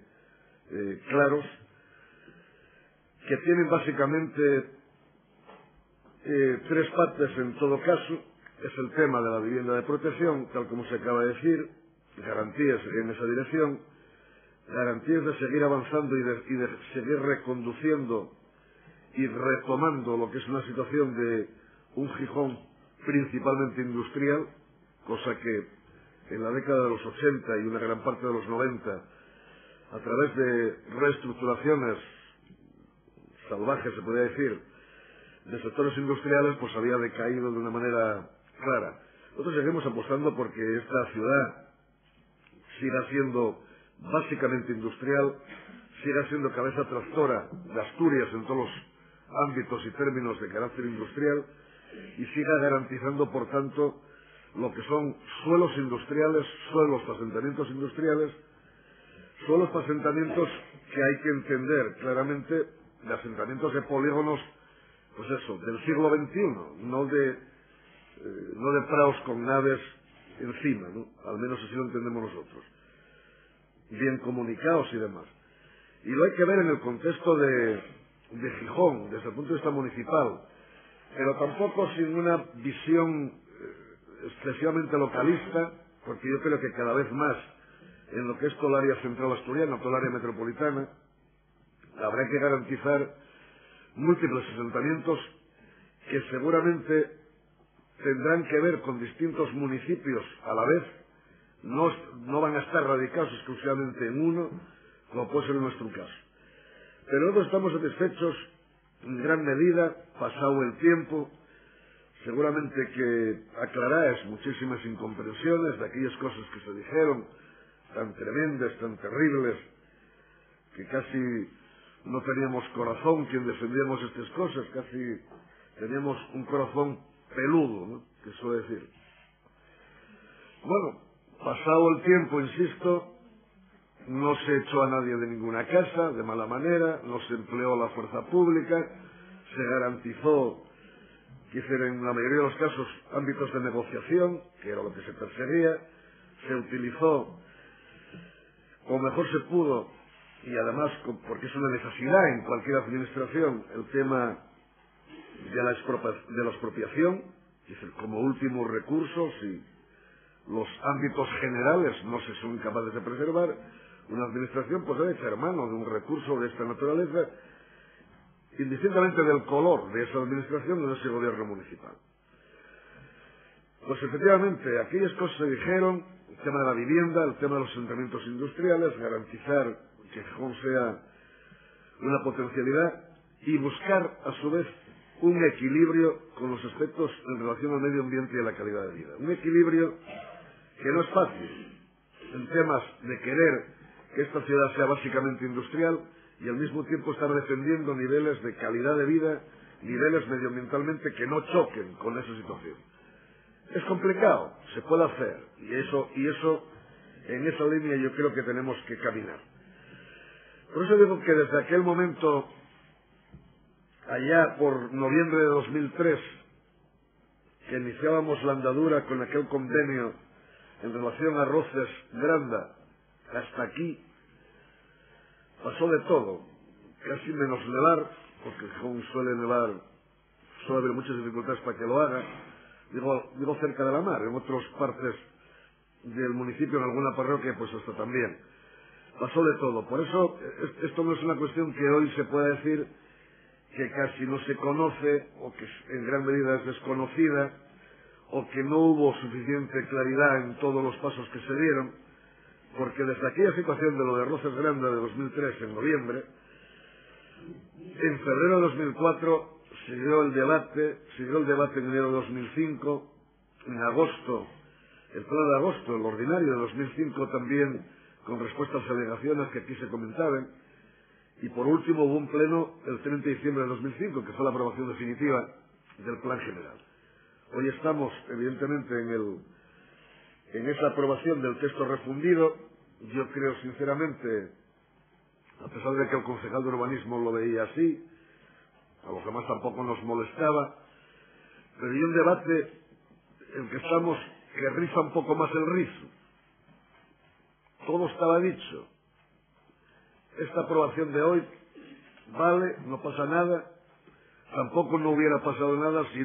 claros, que tienen básicamente 3 partes en todo caso. Es el tema de la vivienda de protección, tal como se acaba de decir, garantías en esa dirección, garantías de seguir avanzando y de seguir reconduciendo y retomando lo que es una situación de un Gijón principalmente industrial, cosa que en la década de los 80 y una gran parte de los 90, a través de reestructuraciones salvajes, se podría decir, de sectores industriales, pues había decaído de una manera clara. Nosotros seguimos apostando porque esta ciudad siga siendo básicamente industrial, siga siendo cabeza tractora de Asturias en todos los ámbitos y términos de carácter industrial, y siga garantizando, por tanto, lo que son suelos industriales, suelos para asentamientos industriales, suelos para asentamientos que hay que entender claramente de asentamientos de polígonos, pues eso, del siglo XXI, no de praos con naves encima, ¿no? Al menos así lo entendemos nosotros, bien comunicados y demás. Y lo hay que ver en el contexto de Gijón, desde el punto de vista municipal, pero tampoco sin una visión excesivamente localista, porque yo creo que cada vez más en lo que es toda el área central asturiana, toda el área metropolitana, habrá que garantizar múltiples asentamientos que seguramente tendrán que ver con distintos municipios a la vez, no van a estar radicados exclusivamente en uno, como puede ser en nuestro caso. Pero nosotros estamos satisfechos en gran medida, pasado el tiempo, seguramente que aclaráis muchísimas incomprensiones de aquellas cosas que se dijeron, tan tremendas, tan terribles, que casi no teníamos corazón quien defendíamos estas cosas, casi teníamos un corazón peludo, ¿no?, que suele decir. Bueno, pasado el tiempo, insisto, no se echó a nadie de ninguna casa de mala manera, no se empleó la fuerza pública, se garantizó en la mayoría de los casos, ámbitos de negociación, que era lo que se perseguía. Se utilizó como mejor se pudo, y además porque es una necesidad en cualquier administración, el tema de la expropiación, es decir, como último recurso, si los ámbitos generales no se son capaces de preservar, una administración pues debe echar mano de un recurso de esta naturaleza, indistintamente del color de esa administración o de ese gobierno municipal. Pues efectivamente, aquellas cosas se dijeron: el tema de la vivienda, el tema de los asentamientos industriales, garantizar que Gijón sea una potencialidad y buscar a su vez un equilibrio con los aspectos en relación al medio ambiente y a la calidad de vida. Un equilibrio que no es fácil en temas de querer que esta ciudad sea básicamente industrial y al mismo tiempo estar defendiendo niveles de calidad de vida, niveles medioambientalmente que no choquen con esa situación. Es complicado, se puede hacer, y eso en esa línea yo creo que tenemos que caminar. Por eso digo que desde aquel momento, allá por noviembre de 2003, que iniciábamos la andadura con aquel convenio en relación a Roces Granda, hasta aquí pasó de todo, casi menos nevar, porque Gijón suele nevar, suele haber muchas dificultades para que lo haga. Digo cerca de la mar, en otras partes del municipio, en alguna parroquia, pues hasta también. Pasó de todo. Por eso, esto no es una cuestión que hoy se pueda decir que casi no se conoce, o que en gran medida es desconocida, o que no hubo suficiente claridad en todos los pasos que se dieron, porque desde aquella situación de lo de Roces Granda de 2003, en noviembre, en febrero de 2004, siguió el debate en enero de 2005, en agosto, el pleno de agosto, el ordinario de 2005 también, con respuestas a alegaciones que aquí se comentaban, y por último hubo un pleno el 30 de diciembre de 2005, que fue la aprobación definitiva del Plan General. Hoy estamos, evidentemente, en esa aprobación del texto refundido. Yo creo, sinceramente, a pesar de que el concejal de urbanismo lo veía así, a los demás tampoco nos molestaba, pero hay un debate en que estamos que riza un poco más el rizo. Todo estaba dicho. Esta aprobación de hoy vale, no pasa nada, tampoco no hubiera pasado nada si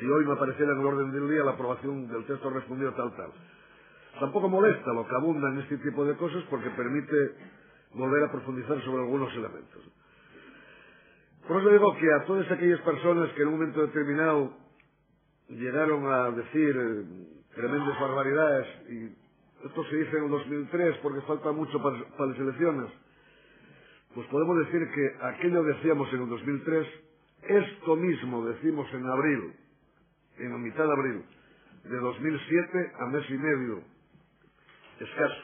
hoy no apareciera en el orden del día la aprobación del texto refundido tal. Tampoco molesta lo que abunda en este tipo de cosas, porque permite volver a profundizar sobre algunos elementos. Por eso digo que a todas aquellas personas que en un momento determinado llegaron a decir tremendas barbaridades, y esto se dice en el 2003 porque falta mucho para las elecciones, pues podemos decir que aquello decíamos en el 2003, esto mismo decimos en abril, en la mitad de abril de 2007, a mes y medio escaso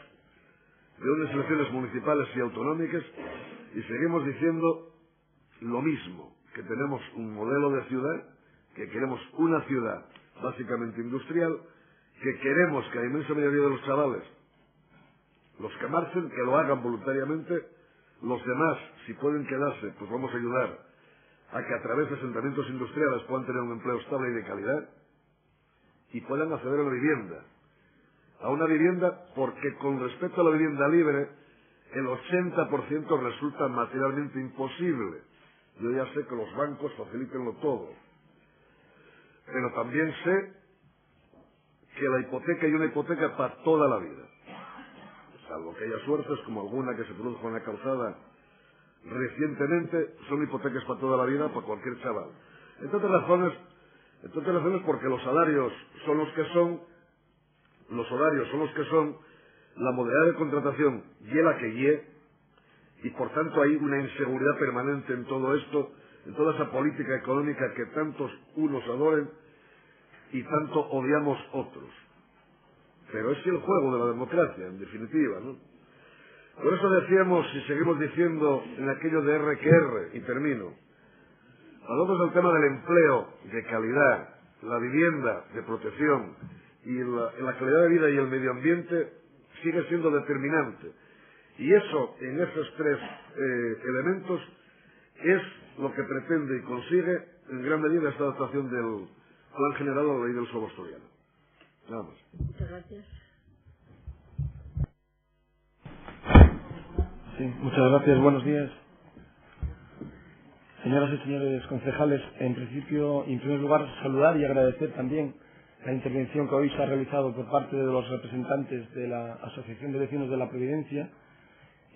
de unas elecciones municipales y autonómicas, y seguimos diciendo lo mismo, que tenemos un modelo de ciudad, que queremos una ciudad básicamente industrial, que queremos que la inmensa mayoría de los chavales, los que marchen, que lo hagan voluntariamente, los demás, si pueden quedarse, pues vamos a ayudar a que a través de asentamientos industriales puedan tener un empleo estable y de calidad, y puedan acceder a la vivienda. A una vivienda, porque con respecto a la vivienda libre, el 80% resulta materialmente imposible. Yo ya sé que los bancos facilítenlo todo, pero también sé que la hipoteca y una hipoteca para toda la vida, salvo que haya suertes como alguna que se produjo en la calzada recientemente, son hipotecas para toda la vida para cualquier chaval. Entre otras razones porque los salarios son los que son, los horarios son los que son, la modalidad de contratación y la que y por tanto hay una inseguridad permanente en todo esto, en toda esa política económica que tantos unos adoren y tanto odiamos otros. Pero es el juego de la democracia, en definitiva, ¿no? Por eso decíamos, y seguimos diciendo en aquello de R que R, y termino, hablamos del tema del empleo de calidad, la vivienda de protección y la calidad de vida y el medio ambiente sigue siendo determinante. Y eso, en esos tres elementos, es lo que pretende y consigue en gran medida esta adaptación del Plan General a la Ley del Suelo asturiano. Nada más. Muchas gracias. Sí, muchas gracias. Buenos días. Señoras y señores concejales, en principio, y en primer lugar, saludar y agradecer también la intervención que hoy se ha realizado por parte de los representantes de la Asociación de Vecinos de la Providencia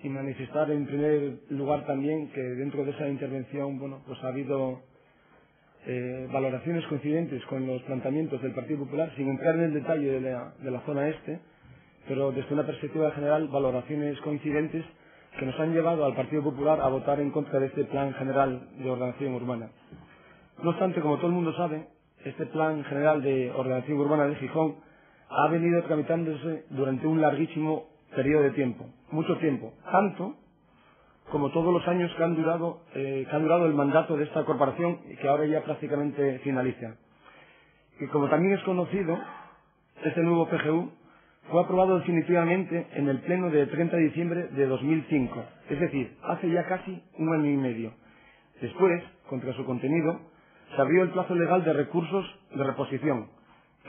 y manifestar en primer lugar también que dentro de esa intervención, bueno, pues ha habido valoraciones coincidentes con los planteamientos del Partido Popular, sin entrar en el detalle de la zona este, pero desde una perspectiva general, valoraciones coincidentes que nos han llevado al Partido Popular a votar en contra de este Plan General de Ordenación Urbana. No obstante, como todo el mundo sabe, este Plan General de Ordenación Urbana de Gijón ha venido tramitándose durante un larguísimo periodo de tiempo, mucho tiempo, tanto como todos los años que han durado el mandato de esta corporación y que ahora ya prácticamente finaliza. Y como también es conocido, este nuevo PGU fue aprobado definitivamente en el pleno de 30 de diciembre de 2005, es decir, hace ya casi un año y medio. Después, contra su contenido, se abrió el plazo legal de recursos de reposición,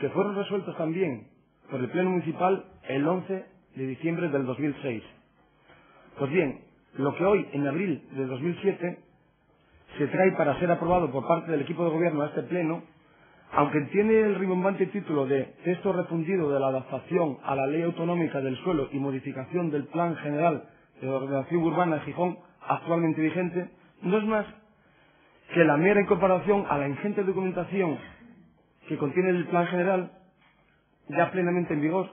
que fueron resueltos también por el Pleno Municipal el 11 de diciembre del 2006. Pues bien, lo que hoy, en abril de 2007, se trae para ser aprobado por parte del equipo de gobierno a este Pleno, aunque tiene el rimbombante título de Texto refundido de la adaptación a la Ley Autonómica del Suelo y modificación del Plan General de Ordenación Urbana de Gijón, actualmente vigente, no es más que la mera incorporación a la ingente documentación que contiene el Plan General, ya plenamente en vigor,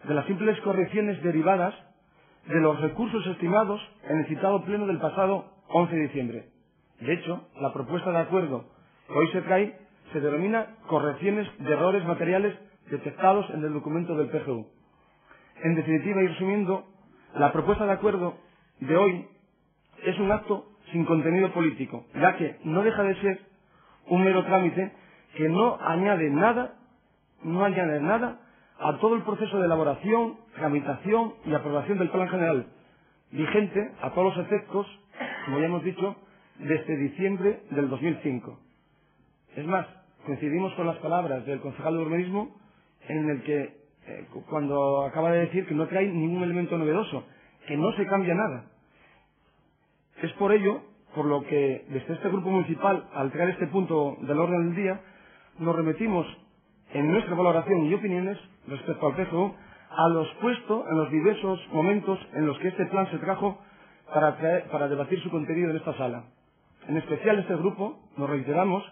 de las simples correcciones derivadas de los recursos estimados en el citado pleno del pasado 11 de diciembre. De hecho, la propuesta de acuerdo que hoy se trae se denomina correcciones de errores materiales detectados en el documento del PGU. En definitiva y resumiendo, la propuesta de acuerdo de hoy es un acto sin contenido político, ya que no deja de ser un mero trámite que no añade nada a todo el proceso de elaboración, tramitación y aprobación del Plan General, vigente a todos los efectos, como ya hemos dicho, desde diciembre del 2005. Es más, coincidimos con las palabras del concejal de urbanismo en el que, cuando acaba de decir que no trae ningún elemento novedoso, que no se cambia nada. Es por ello, por lo que desde este grupo municipal, al traer este punto del orden del día, nos remitimos en nuestra valoración y opiniones respecto al PGU a los puestos en los diversos momentos en los que este plan se trajo para debatir su contenido en esta sala. En especial este grupo nos reiteramos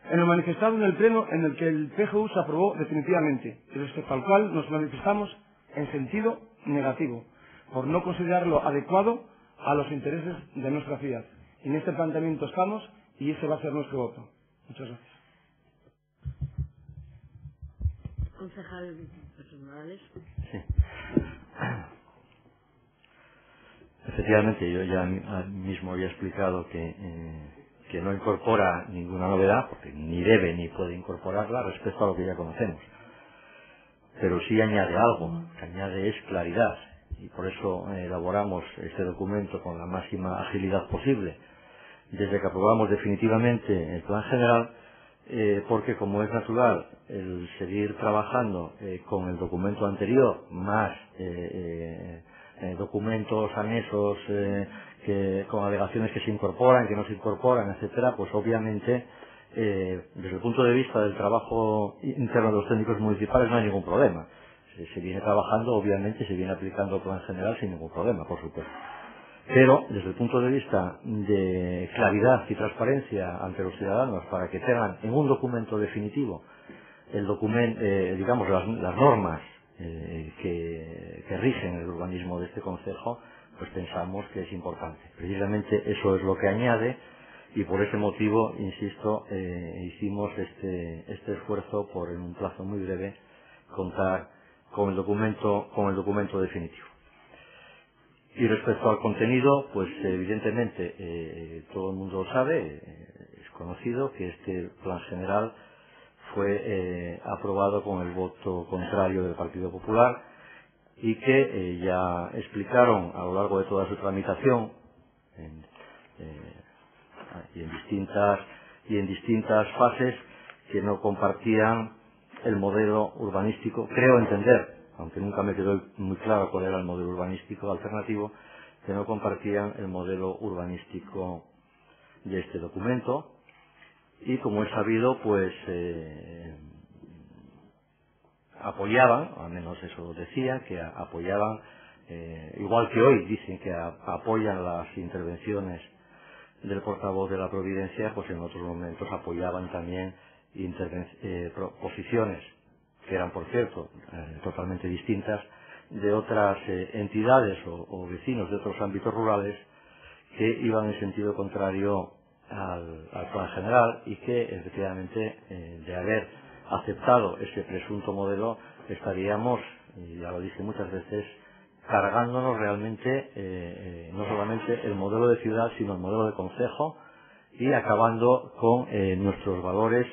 en lo manifestado en el pleno en el que el PGU se aprobó definitivamente y respecto al cual nos manifestamos en sentido negativo, por no considerarlo adecuado a los intereses de nuestra ciudad. Y en este planteamiento estamos y ese va a ser nuestro voto. Muchas gracias. Concejal Morales. Sí. Efectivamente, yo ya mismo había explicado que no incorpora ninguna novedad, porque ni debe ni puede incorporarla respecto a lo que ya conocemos. Pero sí añade algo, que añade es claridad, y por eso elaboramos este documento con la máxima agilidad posible, desde que aprobamos definitivamente el Plan General, porque como es natural el seguir trabajando con el documento anterior, más documentos anexos con alegaciones que se incorporan, que no se incorporan, etcétera, pues obviamente desde el punto de vista del trabajo interno de los técnicos municipales no hay ningún problema. Se viene trabajando, obviamente, se viene aplicando el Plan General sin ningún problema, por supuesto. Pero desde el punto de vista de claridad y transparencia ante los ciudadanos, para que tengan en un documento definitivo el documento, digamos, las normas que rigen el urbanismo de este concejo, pues pensamos que es importante. Precisamente eso es lo que añade, y por ese motivo, insisto, hicimos este esfuerzo por, en un plazo muy breve, contar con el documento definitivo. Y respecto al contenido, pues evidentemente todo el mundo lo sabe, es conocido que este Plan General fue aprobado con el voto contrario del Partido Popular y que ya explicaron a lo largo de toda su tramitación y en y en distintas fases que no compartían el modelo urbanístico, creo entender, aunque nunca me quedó muy claro cuál era el modelo urbanístico alternativo, que no compartían el modelo urbanístico de este documento. Y como he sabido, pues apoyaban, al menos eso decía, que apoyaban, igual que hoy dicen que apoyan las intervenciones del portavoz de la Providencia, pues en otros momentos apoyaban también posiciones que eran, por cierto, totalmente distintas, de otras entidades o vecinos de otros ámbitos rurales que iban en sentido contrario al plan general y que, efectivamente, de haber aceptado ese presunto modelo, estaríamos, y ya lo dije muchas veces, cargándonos realmente no solamente el modelo de ciudad, sino el modelo de concejo, y acabando con nuestros valores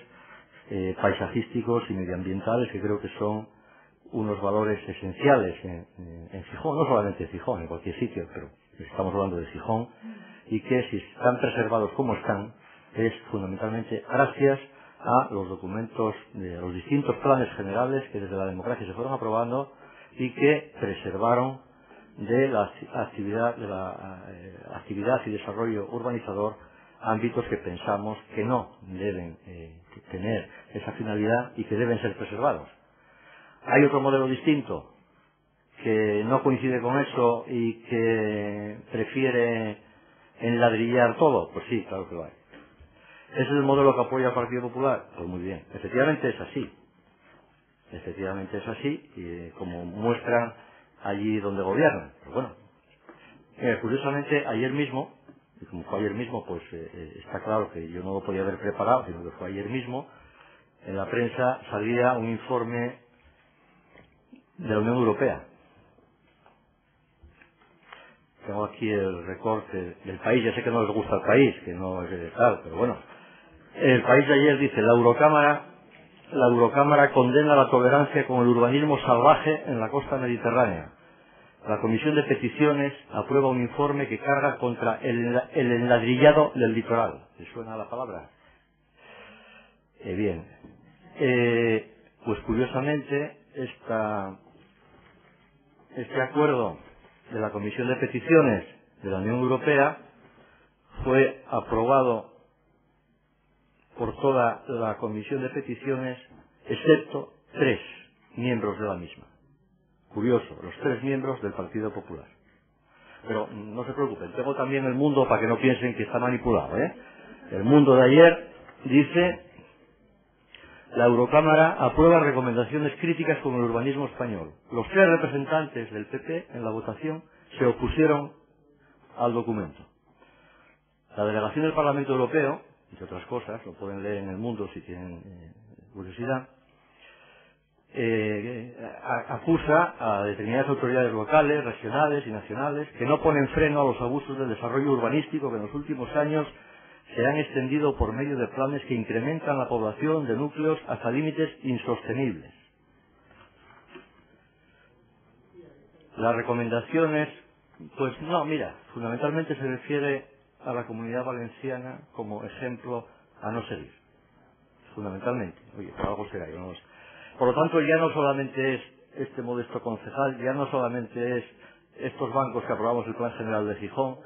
paisajísticos y medioambientales, que creo que son unos valores esenciales en Gijón, no solamente en Gijón, en cualquier sitio, pero estamos hablando de Gijón, y que si están preservados como están, es fundamentalmente gracias a los documentos de los distintos planes generales que desde la democracia se fueron aprobando y que preservaron de la actividad y desarrollo urbanizador ámbitos que pensamos que no deben tener esa finalidad y que deben ser preservados. Hay otro modelo distinto que no coincide con eso y que prefiere enladrillar todo. Pues sí, claro que lo hay. ¿Ese es el modelo que apoya el Partido Popular? Pues muy bien, efectivamente es así. Efectivamente es así, y como muestran allí donde gobiernan. Pero bueno, curiosamente ayer mismo, y como fue ayer mismo, pues está claro que yo no lo podía haber preparado, sino que fue ayer mismo, en la prensa salía un informe de la Unión Europea. Tengo aquí el recorte del País, ya sé que no les gusta el País, que no es tal, pero bueno. El País de ayer dice: la Eurocámara condena la tolerancia con el urbanismo salvaje en la costa mediterránea. La Comisión de Peticiones aprueba un informe que carga contra el enladrillado del litoral. ¿Le suena la palabra? Bien. Pues curiosamente, este acuerdo de la Comisión de Peticiones de la Unión Europea fue aprobado por toda la Comisión de Peticiones, excepto 3 miembros de la misma. Curioso, los 3 miembros del Partido Popular. Pero no se preocupen, tengo también El Mundo para que no piensen que está manipulado, ¿eh? El Mundo de ayer dice: la Eurocámara aprueba recomendaciones críticas con el urbanismo español. Los 3 representantes del PP en la votación se opusieron al documento. La delegación del Parlamento Europeo, entre otras cosas, lo pueden leer en El Mundo si tienen curiosidad, acusa a determinadas autoridades locales, regionales y nacionales que no ponen freno a los abusos del desarrollo urbanístico que en los últimos años se han extendido por medio de planes que incrementan la población de núcleos hasta límites insostenibles. Las recomendaciones, pues no, mira, fundamentalmente se refiere a la Comunidad Valenciana como ejemplo a no seguir. Fundamentalmente. Oye, por algo será, yo no lo sé. Por lo tanto, ya no solamente es este modesto concejal, ya no solamente es estos bancos que aprobamos el Plan General de Gijón,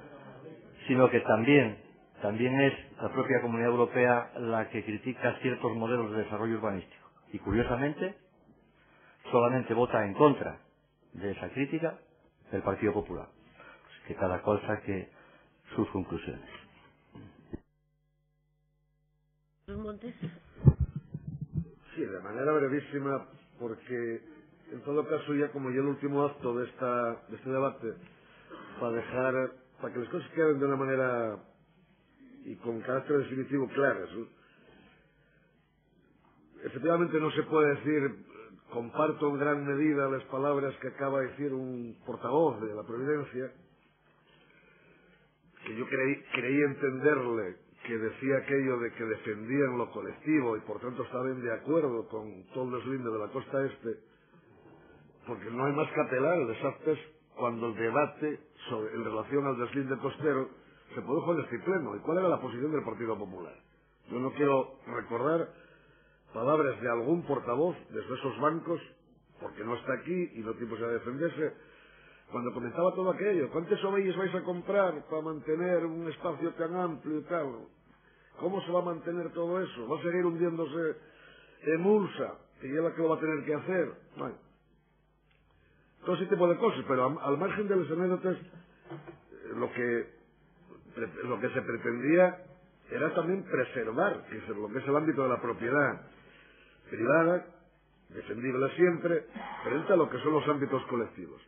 sino que también es la propia Comunidad Europea la que critica ciertos modelos de desarrollo urbanístico. Y curiosamente, solamente vota en contra de esa crítica el Partido Popular. Pues que cada cual saque sus conclusiones. Montes. Sí, de manera brevísima, porque en todo caso ya como ya el último acto de este debate, para que las cosas queden de una manera y con carácter definitivo claras, ¿no? Efectivamente no se puede decir, comparto en gran medida las palabras que acaba de decir un portavoz de la Providencia, que yo creí entenderle que decía aquello de que defendían lo colectivo y por tanto estaban de acuerdo con todo el deslinde de la costa este, porque no hay más que apelar al desastre cuando el debate en relación al deslinde costero se produjo en este pleno. ¿Y cuál era la posición del Partido Popular? Yo no quiero recordar palabras de algún portavoz desde esos bancos, porque no está aquí y no tiene posibilidad de defenderse, cuando comentaba todo aquello. ¿Cuántas ovejas vais a comprar para mantener un espacio tan amplio y tal? ¿Cómo se va a mantener todo eso? ¿Va a seguir hundiéndose Emulsa? Y es la que lo va a tener que hacer. Bueno, todo ese tipo de cosas, pero al margen de las anécdotas, lo que se pretendía era también preservar lo que es el ámbito de la propiedad privada, defendible siempre, frente a lo que son los ámbitos colectivos.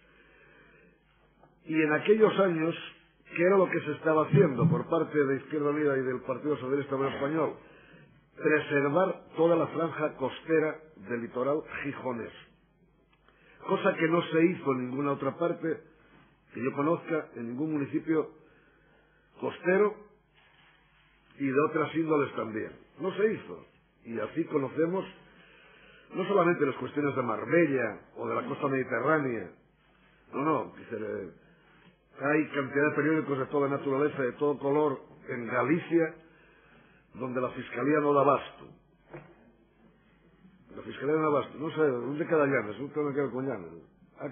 Y en aquellos años, ¿qué era lo que se estaba haciendo por parte de Izquierda Unida y del Partido Socialista Obrero Español? Preservar toda la franja costera del litoral gijonés. Cosa que no se hizo en ninguna otra parte que yo conozca, en ningún municipio costero y de otras índoles también. No se hizo. Y así conocemos no solamente las cuestiones de Marbella o de la costa mediterránea. No. Hay cantidad de periódicos de toda naturaleza, de todo color, en Galicia, donde la Fiscalía no da abasto. La Fiscalía no da abasto. No sé, ¿dónde queda Llanes? ¿Dónde tengo que ver con Llanes?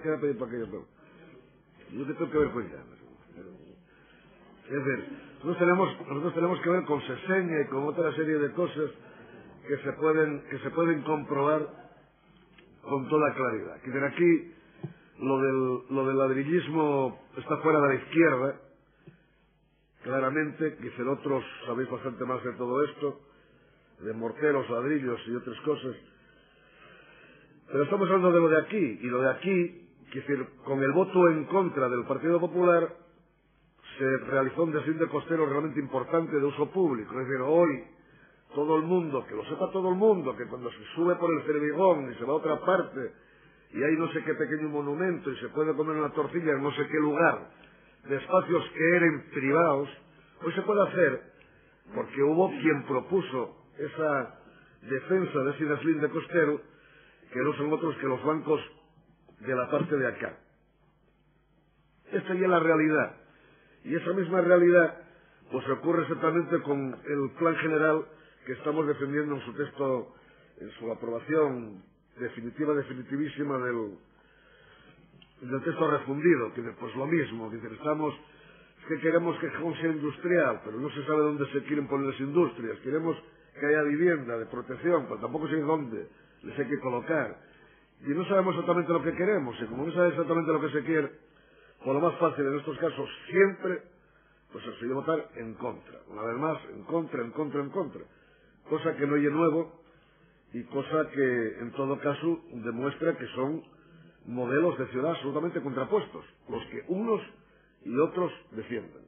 Queda pedir para aquello, pero yo que tengo que ver con Llanes. Es decir, nosotros tenemos que ver con Seseña y con otra serie de cosas que se pueden comprobar con toda claridad. Que de aquí lo del ladrillismo está fuera de la izquierda, claramente, quizá otros sabéis bastante más de todo esto, de morteros, ladrillos y otras cosas. Pero estamos hablando de lo de aquí, y lo de aquí, con el voto en contra del Partido Popular, se realizó un desvío costero realmente importante de uso público. Es decir, hoy todo el mundo, que lo sepa todo el mundo, que cuando se sube por el Cervigón y se va a otra parte y hay no sé qué pequeño monumento y se puede comer una tortilla en no sé qué lugar, de espacios que eran privados, hoy se puede hacer porque hubo quien propuso esa defensa de ese deslinde costero, que no son otros que los bancos de la parte de acá. Esta ya es la realidad. Y esa misma realidad pues ocurre exactamente con el plan general que estamos defendiendo en su texto, en su aprobación definitivísima del texto refundido, que pues lo mismo, que queremos que Gijón sea industrial, pero no se sabe dónde se quieren poner las industrias, queremos que haya vivienda de protección, pero tampoco sé dónde les hay que colocar, y no sabemos exactamente lo que queremos, y como no sabe exactamente lo que se quiere, por lo más fácil en estos casos siempre, pues se suele votar en contra, una vez más, en contra, cosa que no es nuevo, y cosa que en todo caso demuestra que son modelos de ciudad absolutamente contrapuestos, los que unos y otros defienden.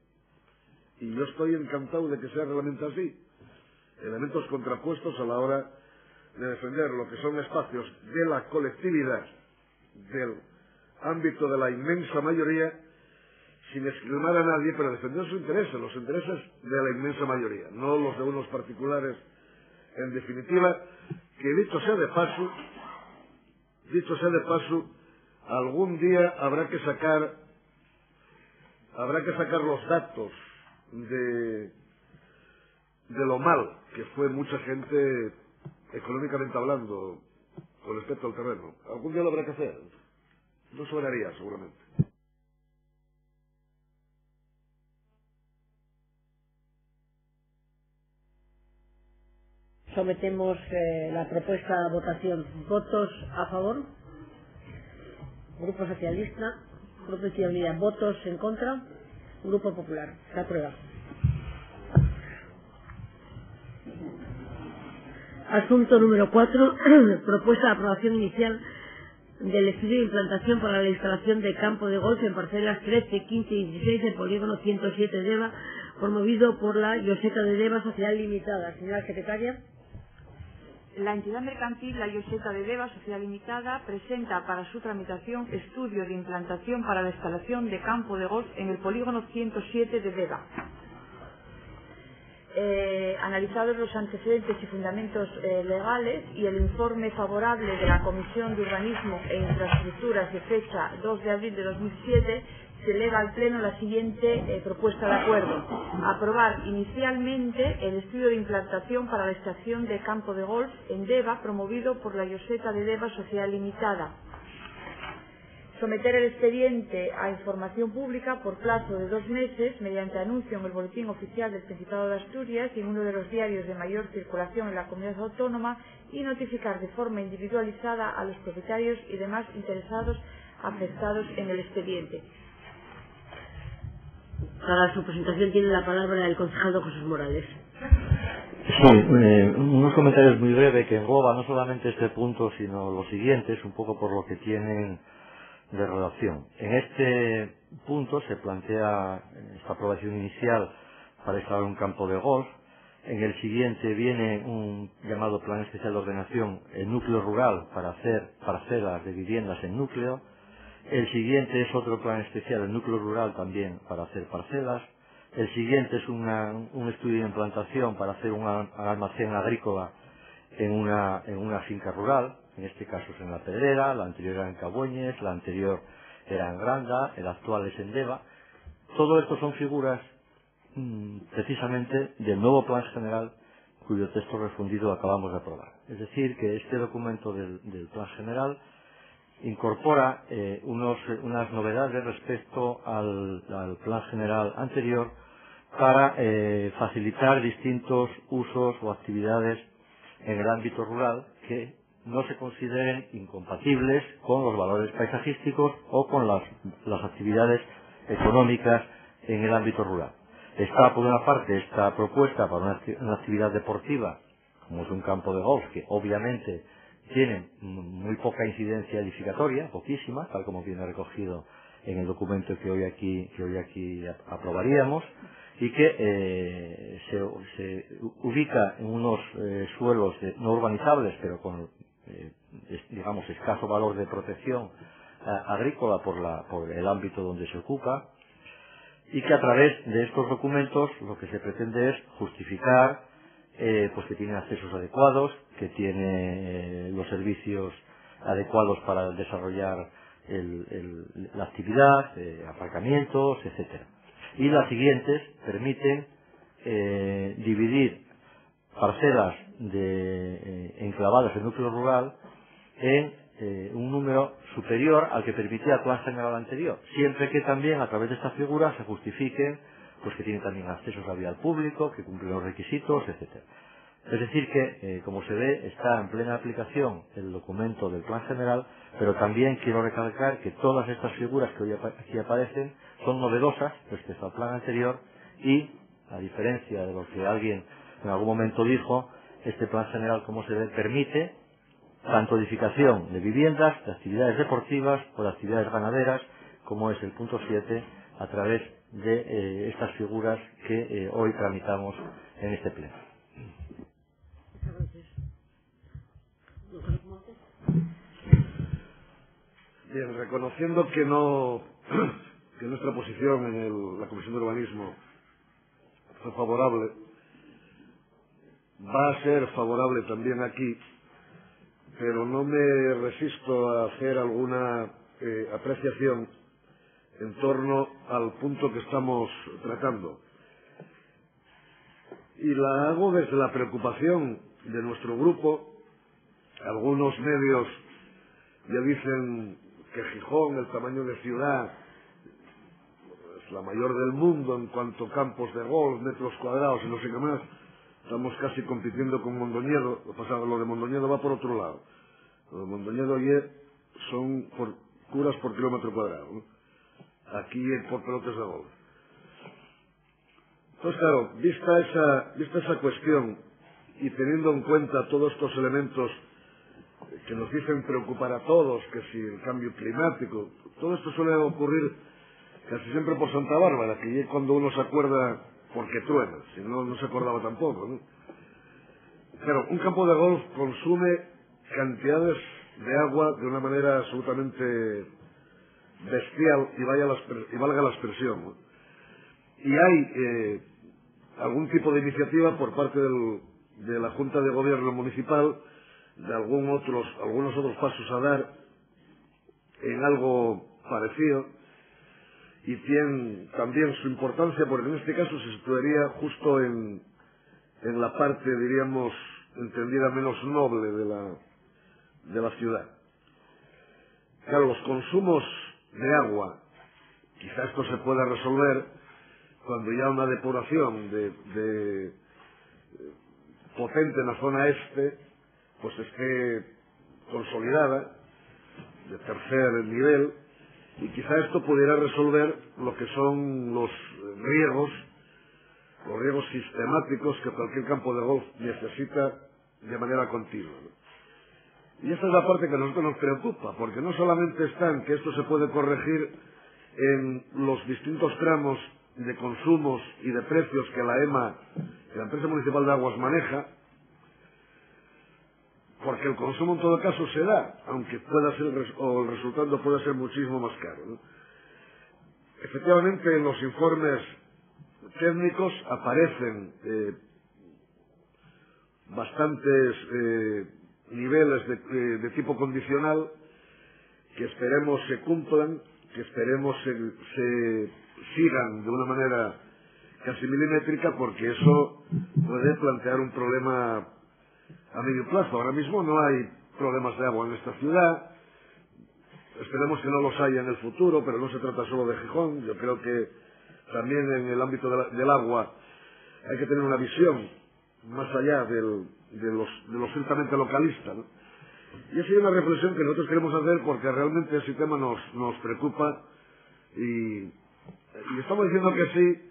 Y yo estoy encantado de que sea realmente así, elementos contrapuestos a la hora de defender lo que son espacios de la colectividad, del ámbito de la inmensa mayoría, sin escrimar a nadie, pero defender sus intereses, los intereses de la inmensa mayoría, no los de unos particulares. En definitiva, que dicho sea de paso, algún día habrá que sacar los datos de lo mal que fue mucha gente económicamente hablando con respecto al terreno. Algún día lo habrá que hacer. No sobraría, seguramente. Sometemos la propuesta a votación. ¿Votos a favor? Grupo Socialista. Grupo Izquierda Unida. ¿Votos en contra? Grupo Popular. Se aprueba. Asunto número 4. Propuesta de aprobación inicial del estudio de implantación para la instalación de campo de golf en parcelas 13, 15 y 16 del polígono 107 de Deva, promovido por la Lloseta de Deva Sociedad Limitada. Señora secretaria. La entidad mercantil La Lloseta de Deva Sociedad Limitada presenta para su tramitación estudio de implantación para la instalación de campo de golf en el polígono 107 de Deva. Analizados los antecedentes y fundamentos legales y el informe favorable de la Comisión de Urbanismo e Infraestructuras de fecha 2 de abril de 2007, se eleva al Pleno la siguiente propuesta de acuerdo. Aprobar inicialmente el estudio de implantación para la estación de campo de golf en Deva, promovido por la Lloseta de Deva Sociedad Limitada. Someter el expediente a información pública por plazo de 2 meses mediante anuncio en el Boletín Oficial del Principado de Asturias y en uno de los diarios de mayor circulación en la comunidad autónoma y notificar de forma individualizada a los propietarios y demás interesados afectados en el expediente. Para su presentación tiene la palabra el concejal don Jesús Morales. Sí, unos comentarios muy breves que engloban no solamente este punto sino los siguientes, un poco por lo que tienen de relación. En este punto se plantea esta aprobación inicial para instalar un campo de golf. En el siguiente viene un llamado Plan Especial de Ordenación en núcleo rural para hacer parcelas de viviendas en núcleo. El siguiente es otro plan especial en núcleo rural también para hacer parcelas. El siguiente es un estudio de implantación para hacer un almacén agrícola en una finca rural. En este caso es en La Pedrera, la anterior era en Cabueñes, la anterior era en Granda, el actual es en Deva. Todo esto son figuras precisamente del nuevo plan general cuyo texto refundido acabamos de aprobar. Es decir, que este documento del plan general incorpora unas novedades respecto al plan general anterior para facilitar distintos usos o actividades en el ámbito rural que no se consideren incompatibles con los valores paisajísticos o con las actividades económicas en el ámbito rural. Está, por una parte, esta propuesta para una actividad deportiva, como es un campo de golf, que obviamente tiene muy poca incidencia edificatoria, poquísima, tal como viene recogido en el documento que hoy aquí aprobaríamos, y que se ubica en unos suelos no urbanizables, pero con digamos escaso valor de protección agrícola por el ámbito donde se ocupa, y que a través de estos documentos lo que se pretende es justificar pues que tiene accesos adecuados, que tiene los servicios adecuados para desarrollar la actividad, aparcamientos, etcétera. Y las siguientes permiten dividir parcelas enclavadas en núcleo rural en un número superior al que permitía el plan general anterior, siempre que también a través de estas figuras se justifiquen pues que tiene también accesos a vía al público, que cumplen los requisitos, etcétera. Es decir que, como se ve, está en plena aplicación el documento del plan general, pero también quiero recalcar que todas estas figuras que hoy aquí aparecen son novedosas respecto al plan anterior y, a diferencia de lo que alguien en algún momento dijo, este plan general, como se ve, permite tanto edificación de viviendas, de actividades deportivas o de actividades ganaderas, como es el punto 7, a través de estas figuras que hoy tramitamos en este pleno. Bien, reconociendo que nuestra posición en la Comisión de Urbanismo fue favorable, va a ser favorable también aquí, pero no me resisto a hacer alguna apreciación en torno al punto que estamos tratando. Y la hago desde la preocupación de nuestro grupo. Algunos medios ya dicen que Gijón, el tamaño de ciudad, es la mayor del mundo en cuanto a campos de golf, metros cuadrados y no sé qué más. Estamos casi compitiendo con Mondoñedo. Lo de Mondoñedo va por otro lado. Lo de Mondoñedo son curas por kilómetro cuadrado, ¿no? Aquí por pelotas de golf. Entonces, claro, vista esa cuestión y teniendo en cuenta todos estos elementos que nos dicen preocupar a todos, que si el cambio climático, todo esto suele ocurrir casi siempre por Santa Bárbara, que es cuando uno se acuerda porque truena, si no, no se acordaba tampoco, ¿no? Claro, un campo de golf consume cantidades de agua de una manera absolutamente bestial y valga la expresión, ¿no? Y hay algún tipo de iniciativa por parte de la Junta de Gobierno Municipal de algunos otros pasos a dar en algo parecido, y tiene también su importancia porque en este caso se situaría justo en la parte, diríamos, entendida menos noble de la ciudad. Claro, los consumos de agua, quizá esto se pueda resolver cuando ya una depuración potente en la zona este pues esté consolidada, de tercer nivel, y quizá esto pudiera resolver lo que son los riegos sistemáticos que cualquier campo de golf necesita de manera continua. Y esa es la parte que a nosotros nos preocupa, porque no solamente está en que esto se puede corregir en los distintos tramos de consumos y de precios que la EMA, que la Empresa Municipal de Aguas, maneja, porque el consumo en todo caso se da, aunque pueda ser, o el resultado pueda ser muchísimo más caro, ¿no? Efectivamente, en los informes técnicos aparecen bastantes niveles de tipo condicional que esperemos se cumplan, que esperemos se sigan de una manera casi milimétrica, porque eso puede plantear un problema a medio plazo. Ahora mismo no hay problemas de agua en esta ciudad, esperemos que no los haya en el futuro, pero no se trata solo de Gijón. Yo creo que también en el ámbito del agua hay que tener una visión más allá de lo ciertamente localista, ¿no? Y esa es una reflexión que nosotros queremos hacer porque realmente ese tema nos preocupa y estamos diciendo que sí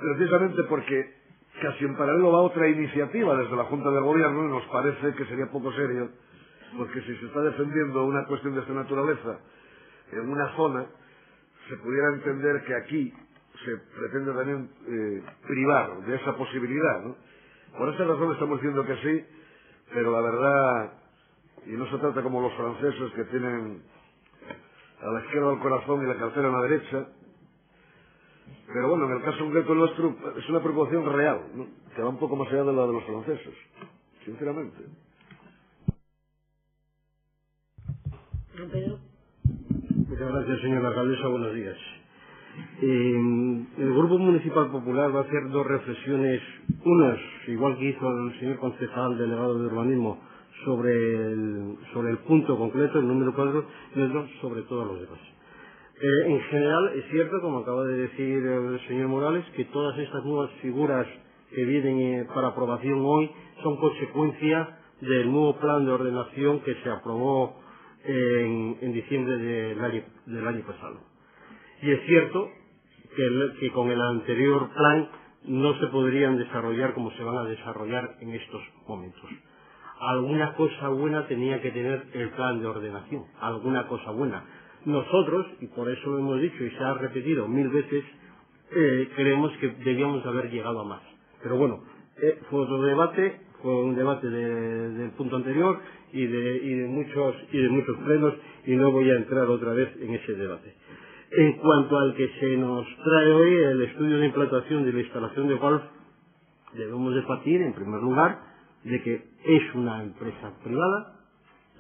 precisamente porque casi en paralelo va otra iniciativa desde la Junta de Gobierno y nos parece que sería poco serio, porque si se está defendiendo una cuestión de esta naturaleza en una zona, se pudiera entender que aquí se pretende también privar de esa posibilidad, ¿no? Por esa razón estamos diciendo que sí, pero la verdad, y no se trata como los franceses que tienen a la izquierda el corazón y la cartera a la derecha, pero bueno, en el caso concreto nuestro es una preocupación real, ¿no?, que va un poco más allá de la de los franceses, sinceramente. Muchas gracias, señora alcaldesa. Buenos días. El Grupo Municipal Popular va a hacer dos reflexiones, unas, igual que hizo el señor concejal delegado de urbanismo, sobre el punto concreto, el número 4, y otro sobre todos los demás. En general, es cierto, como acaba de decir el señor Morales, que todas estas nuevas figuras que vienen para aprobación hoy son consecuencia del nuevo plan de ordenación que se aprobó en diciembre del año pasado. Y es cierto que con el anterior plan no se podrían desarrollar como se van a desarrollar en estos momentos. Alguna cosa buena tenía que tener el plan de ordenación, alguna cosa buena. Nosotros, y por eso lo hemos dicho y se ha repetido 1000 veces, creemos que debíamos haber llegado a más. Pero bueno, fue otro debate, fue un debate del punto anterior y de muchos plenos, y no voy a entrar otra vez en ese debate. En cuanto al que se nos trae hoy, el estudio de implantación de la instalación de golf, debemos de partir, en primer lugar, de que es una empresa privada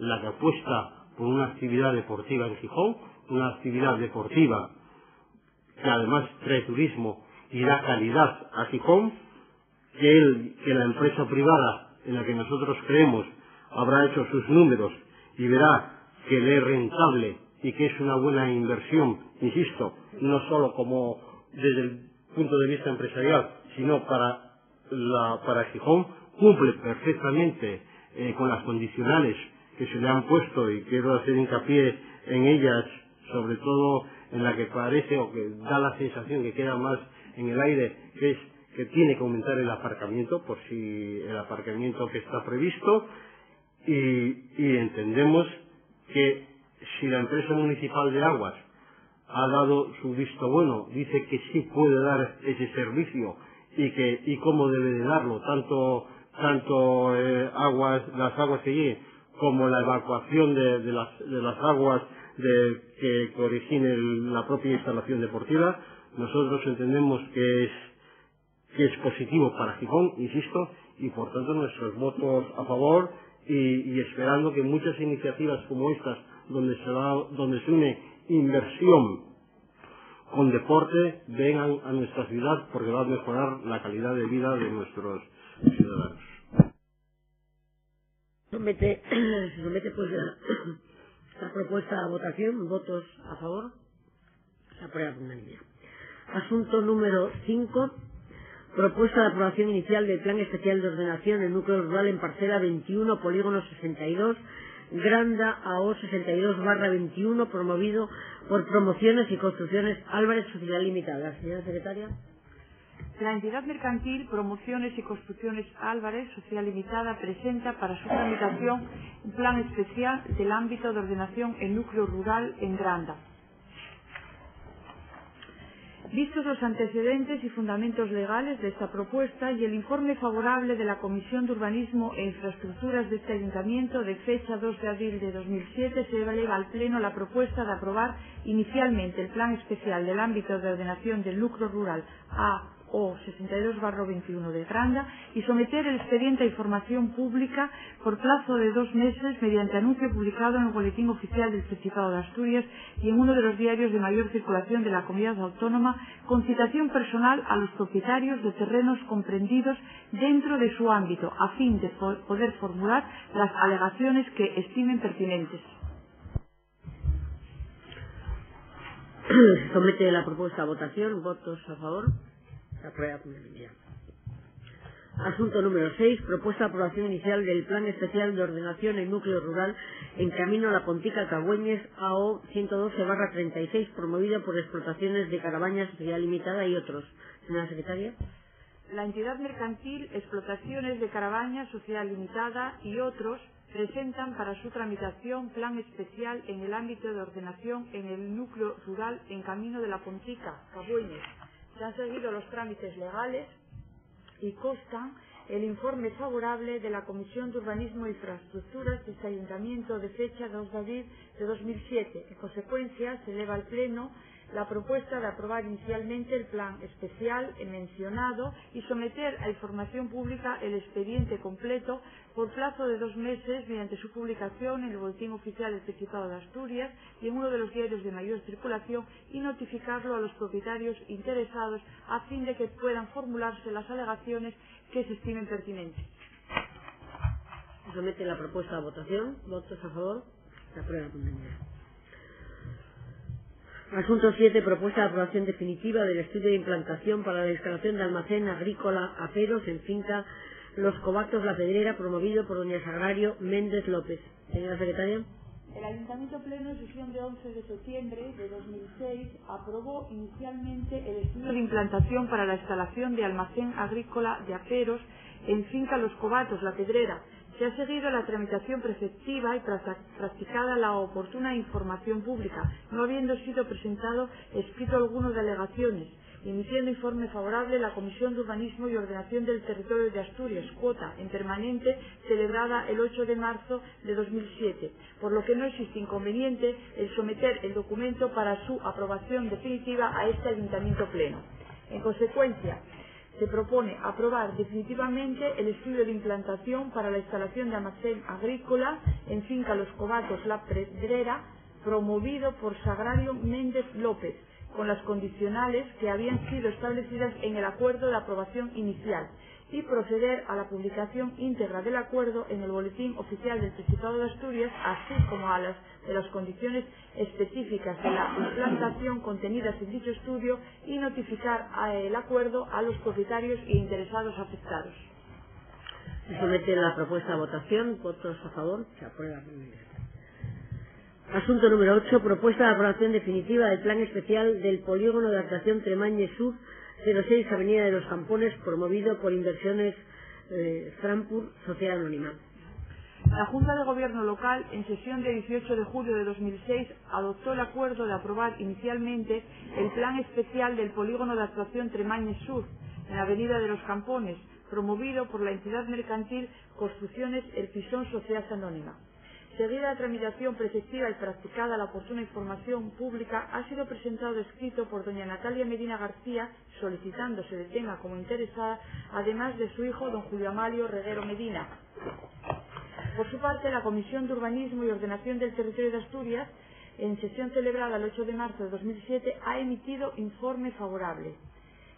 la que apuesta por una actividad deportiva en Gijón, una actividad deportiva que además trae turismo y da calidad a Gijón, que la empresa privada en la que nosotros creemos habrá hecho sus números y verá que le es rentable y que es una buena inversión, insisto, no solo como desde el punto de vista empresarial, sino para Gijón, cumple perfectamente con las condicionales que se le han puesto, y quiero hacer hincapié en ellas, sobre todo en la que parece o que da la sensación que queda más en el aire, que es que tiene que aumentar el aparcamiento, por si el aparcamiento que está previsto, y entendemos que si la empresa municipal de aguas ha dado su visto bueno, dice que sí puede dar ese servicio y cómo debe de darlo, tanto las aguas que lleguen como la evacuación de las aguas que origine la propia instalación deportiva, nosotros entendemos que es positivo para Gijón, insisto, y por tanto nuestros votos a favor, y esperando que muchas iniciativas como estas, donde se une inversión con deporte vengan a nuestra ciudad, porque va a mejorar la calidad de vida de nuestros ciudadanos. Se somete pues la propuesta a votación. ¿Votos a favor? Se aprueba por unanimidad. Asunto número 5. Propuesta de aprobación inicial del Plan Especial de Ordenación del Núcleo Rural en parcela 21, polígono 62, Granda AO 62/21, promovido por Promociones y Construcciones Álvarez Sociedad Limitada. Señora secretaria. La entidad mercantil Promociones y Construcciones Álvarez Sociedad Limitada presenta para su tramitación un plan especial del ámbito de ordenación en núcleo rural en Granda. Vistos los antecedentes y fundamentos legales de esta propuesta y el informe favorable de la Comisión de Urbanismo e Infraestructuras de este Ayuntamiento de fecha 2 de abril de 2007, se eleva al Pleno la propuesta de aprobar inicialmente el Plan Especial del Ámbito de Ordenación del Núcleo Rural AO 62/21 de Granda y someter el expediente a información pública por plazo de 2 meses mediante anuncio publicado en el Boletín Oficial del Principado de Asturias y en uno de los diarios de mayor circulación de la Comunidad Autónoma, con citación personal a los propietarios de terrenos comprendidos dentro de su ámbito, a fin de poder formular las alegaciones que estimen pertinentes. Se somete la propuesta a votación. ¿Votos a favor? Se aprueba por unanimidad. Asunto número 6. Propuesta de aprobación inicial del Plan Especial de Ordenación en Núcleo Rural en camino a la Pontica Cagüeñes AO 112/36, promovido por Explotaciones de Carabañas Sociedad Limitada y otros. Señora secretaria. La entidad mercantil Explotaciones de Carabañas Sociedad Limitada y otros presentan para su tramitación plan especial en el ámbito de ordenación en el núcleo rural en camino de la Pontica Cagüeñes. Se han seguido los trámites legales y constan el informe favorable de la Comisión de Urbanismo e Infraestructuras de este Ayuntamiento de fecha 2 de abril de 2007. En consecuencia, se eleva al Pleno la propuesta de aprobar inicialmente el plan especial mencionado y someter a información pública el expediente completo por plazo de 2 meses mediante su publicación en el Boletín Oficial del Principado de Asturias y en uno de los diarios de mayor circulación y notificarlo a los propietarios interesados a fin de que puedan formularse las alegaciones que se estimen pertinentes. Se somete la propuesta a votación. ¿Votos a favor? Se aprueba por unanimidad. Asunto 7. Propuesta de aprobación definitiva del estudio de implantación para la instalación de almacén agrícola Aperos en finca Los Cobatos La Pedrera, promovido por doña Sagrario Méndez López. Señora secretaria. El Ayuntamiento Pleno, en sesión de 11 de septiembre de 2006, aprobó inicialmente el estudio de implantación para la instalación de almacén agrícola de Aperos en finca Los Cobatos La Pedrera. Se ha seguido la tramitación preceptiva y practicada la oportuna información pública, no habiendo sido presentado escrito alguno de alegaciones, emitiendo informe favorable la Comisión de Urbanismo y Ordenación del Territorio de Asturias, cuota en permanente, celebrada el 8 de marzo de 2007, por lo que no existe inconveniente el someter el documento para su aprobación definitiva a este Ayuntamiento Pleno. En consecuencia, se propone aprobar definitivamente el estudio de implantación para la instalación de almacén agrícola en finca Los Cobatos La Pedrera, promovido por Sagrario Méndez López, con las condicionales que habían sido establecidas en el acuerdo de aprobación inicial, y proceder a la publicación íntegra del acuerdo en el Boletín Oficial del Principado de Asturias, así como a las condiciones específicas de la implantación contenidas en dicho estudio y notificar el acuerdo a los propietarios e interesados afectados. Se somete la propuesta a votación. ¿Votos a favor? Se aprueba. Asunto número 8. Propuesta de aprobación definitiva del plan especial del polígono de actuación Tremañes Sur 06, Avenida de los Campones, promovido por Inversiones Frankfurt, Sociedad Anónima. La Junta de Gobierno Local, en sesión de 18 de julio de 2006, adoptó el acuerdo de aprobar inicialmente el plan especial del polígono de actuación Tremañes Sur, en la Avenida de los Campones, promovido por la entidad mercantil Construcciones El Pisón, Sociedad Anónima. Seguida la tramitación preceptiva y practicada la oportuna información pública, ha sido presentado escrito por doña Natalia Medina García, solicitando se detenga como interesada, además de su hijo don Julio Amalio Reguero Medina. Por su parte, la Comisión de Urbanismo y Ordenación del Territorio de Asturias en sesión celebrada el 8 de marzo de 2007, ha emitido informe favorable,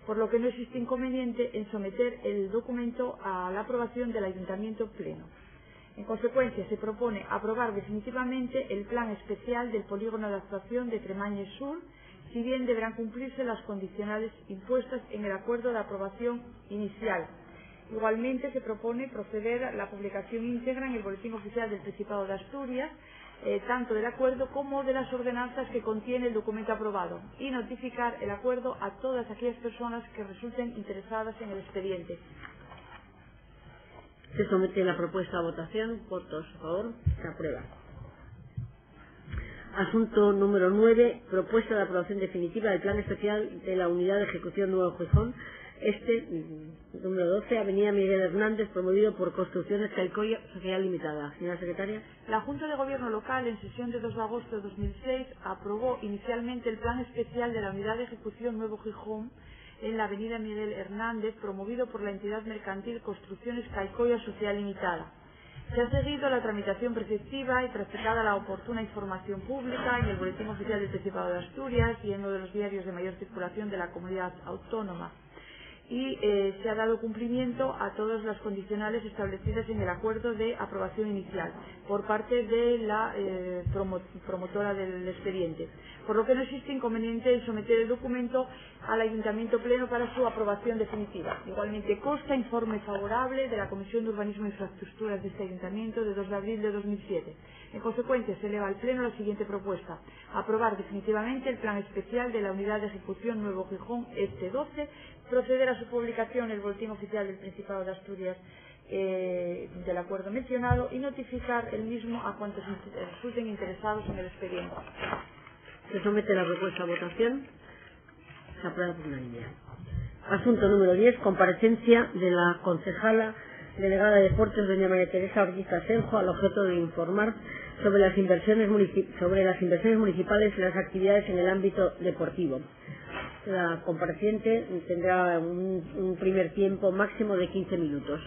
por lo que no existe inconveniente en someter el documento a la aprobación del Ayuntamiento Pleno. En consecuencia, se propone aprobar definitivamente el plan especial del polígono de actuación de Tremañes Sur, si bien deberán cumplirse las condicionales impuestas en el acuerdo de aprobación inicial. Igualmente, se propone proceder a la publicación íntegra en el Boletín Oficial del Principado de Asturias, tanto del acuerdo como de las ordenanzas que contiene el documento aprobado, y notificar el acuerdo a todas aquellas personas que resulten interesadas en el expediente. Se somete la propuesta a votación. Votos a favor. Se aprueba. Asunto número 9. Propuesta de aprobación definitiva del Plan Especial de la Unidad de Ejecución Nuevo Gijón. Número 12. Avenida Miguel Hernández, promovido por Construcciones Caicoya Sociedad Limitada. Señora Secretaria. La Junta de Gobierno Local, en sesión de 2 de agosto de 2006, aprobó inicialmente el Plan Especial de la Unidad de Ejecución Nuevo Gijón en la avenida Miguel Hernández, promovido por la entidad mercantil Construcciones Caicoya Sociedad Limitada. Se ha seguido la tramitación preceptiva y practicada la oportuna información pública en el Boletín Oficial del Principado de Asturias y en uno de los diarios de mayor circulación de la comunidad autónoma. Y se ha dado cumplimiento a todas las condicionales establecidas en el acuerdo de aprobación inicial por parte de la promotora del expediente, por lo que no existe inconveniente en someter el documento al Ayuntamiento Pleno para su aprobación definitiva. Igualmente consta informe favorable de la Comisión de Urbanismo e Infraestructuras de este Ayuntamiento de 2 de abril de 2007. En consecuencia, se eleva al Pleno la siguiente propuesta: aprobar definitivamente el Plan Especial de la Unidad de Ejecución Nuevo Gijón Este 12, proceder a su publicación en el Boletín Oficial del Principado de Asturias del acuerdo mencionado y notificar el mismo a cuantos resulten interesados en el expediente. Se somete la propuesta a votación. Se aprueba por unanimidad. Asunto número 10. Comparecencia de la concejala delegada de Deportes, doña María Teresa Ortiz Asenjo, al objeto de informar sobre las inversiones municipales y las actividades en el ámbito deportivo. La compareciente tendrá un primer tiempo máximo de 15 minutos.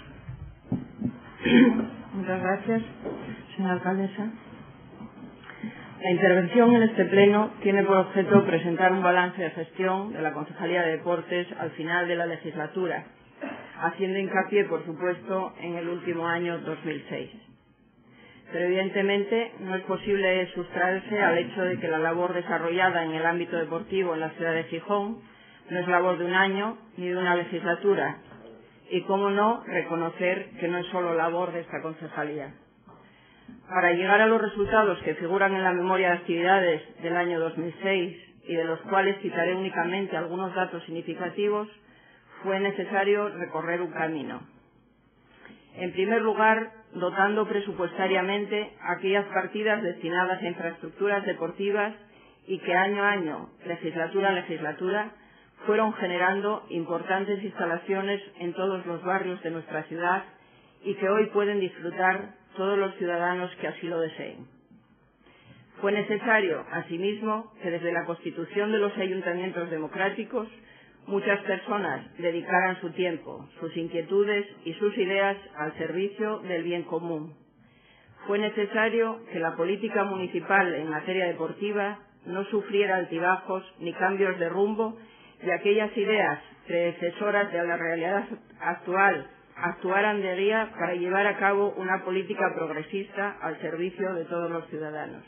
Muchas gracias, señora alcaldesa. La intervención en este pleno tiene por objeto presentar un balance de gestión de la Concejalía de Deportes al final de la legislatura, haciendo hincapié, por supuesto, en el último año 2006. Pero evidentemente no es posible sustraerse al hecho de que la labor desarrollada en el ámbito deportivo en la ciudad de Gijón no es labor de un año ni de una legislatura, y cómo no reconocer que no es solo labor de esta concejalía. Para llegar a los resultados que figuran en la memoria de actividades del año 2006 y de los cuales citaré únicamente algunos datos significativos, fue necesario recorrer un camino. En primer lugar, dotando presupuestariamente aquellas partidas destinadas a infraestructuras deportivas y que año a año, legislatura a legislatura, fueron generando importantes instalaciones en todos los barrios de nuestra ciudad y que hoy pueden disfrutar todos los ciudadanos que así lo deseen. Fue necesario, asimismo, que desde la constitución de los ayuntamientos democráticos muchas personas dedicaran su tiempo, sus inquietudes y sus ideas al servicio del bien común. Fue necesario que la política municipal en materia deportiva no sufriera altibajos ni cambios de rumbo y aquellas ideas predecesoras de la realidad actual actuaran de guía para llevar a cabo una política progresista al servicio de todos los ciudadanos.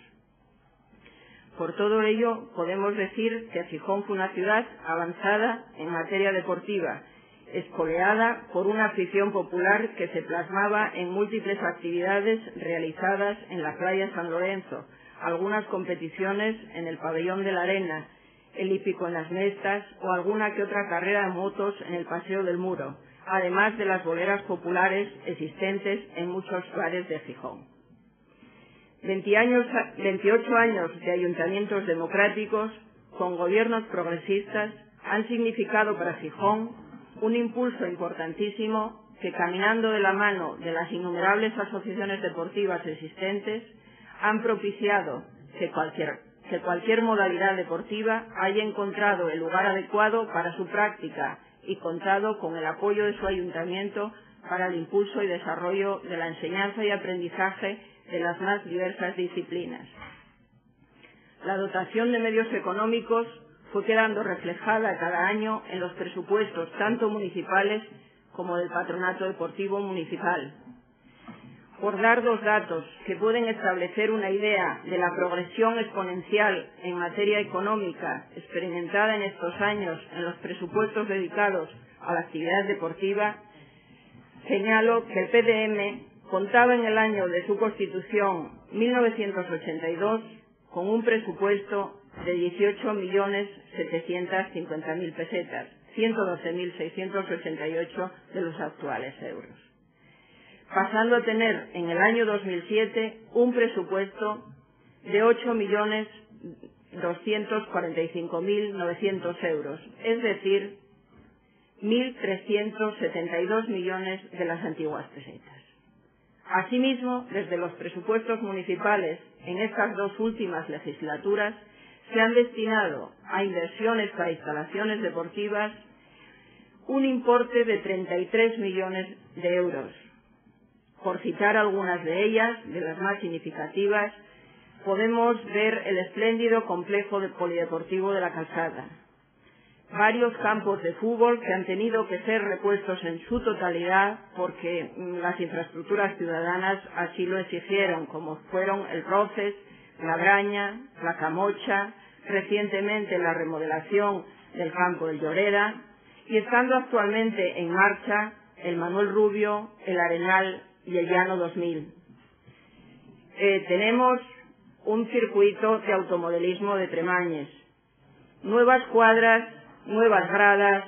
Por todo ello, podemos decir que Gijón fue una ciudad avanzada en materia deportiva, espoleada por una afición popular que se plasmaba en múltiples actividades realizadas en la playa San Lorenzo, algunas competiciones en el pabellón de la Arena, el hípico en las Mestas o alguna que otra carrera de motos en el Paseo del Muro, además de las boleras populares existentes en muchos bares de Gijón. 28 años de ayuntamientos democráticos con gobiernos progresistas han significado para Gijón un impulso importantísimo que, caminando de la mano de las innumerables asociaciones deportivas existentes, han propiciado que cualquier modalidad deportiva haya encontrado el lugar adecuado para su práctica y contado con el apoyo de su ayuntamiento para el impulso y desarrollo de la enseñanza y aprendizaje de las más diversas disciplinas. la dotación de medios económicos fue quedando reflejada cada año en los presupuestos tanto municipales como del Patronato Deportivo Municipal. Por dar dos datos que pueden establecer una idea de la progresión exponencial en materia económica experimentada en estos años en los presupuestos dedicados a la actividad deportiva, señalo que el PDM contaba en el año de su constitución 1982 con un presupuesto de 18.750.000 pesetas, 112.688 de los actuales euros, pasando a tener en el año 2007 un presupuesto de 8.245.900 euros, es decir, 1.372 millones de las antiguas pesetas. Asimismo, desde los presupuestos municipales en estas dos últimas legislaturas se han destinado a inversiones para instalaciones deportivas un importe de 33 millones de euros. Por citar algunas de ellas, de las más significativas, podemos ver el espléndido complejo polideportivo de la Calzada, varios campos de fútbol que han tenido que ser repuestos en su totalidad porque las infraestructuras ciudadanas así lo exigieron, como fueron el Roces, la Braña, la Camocha, recientemente la remodelación del campo del Lloreda, y estando actualmente en marcha el Manuel Rubio, el Arenal y el Llano 2000. Tenemos un circuito de automodelismo de Tremañes, nuevas cuadras, nuevas gradas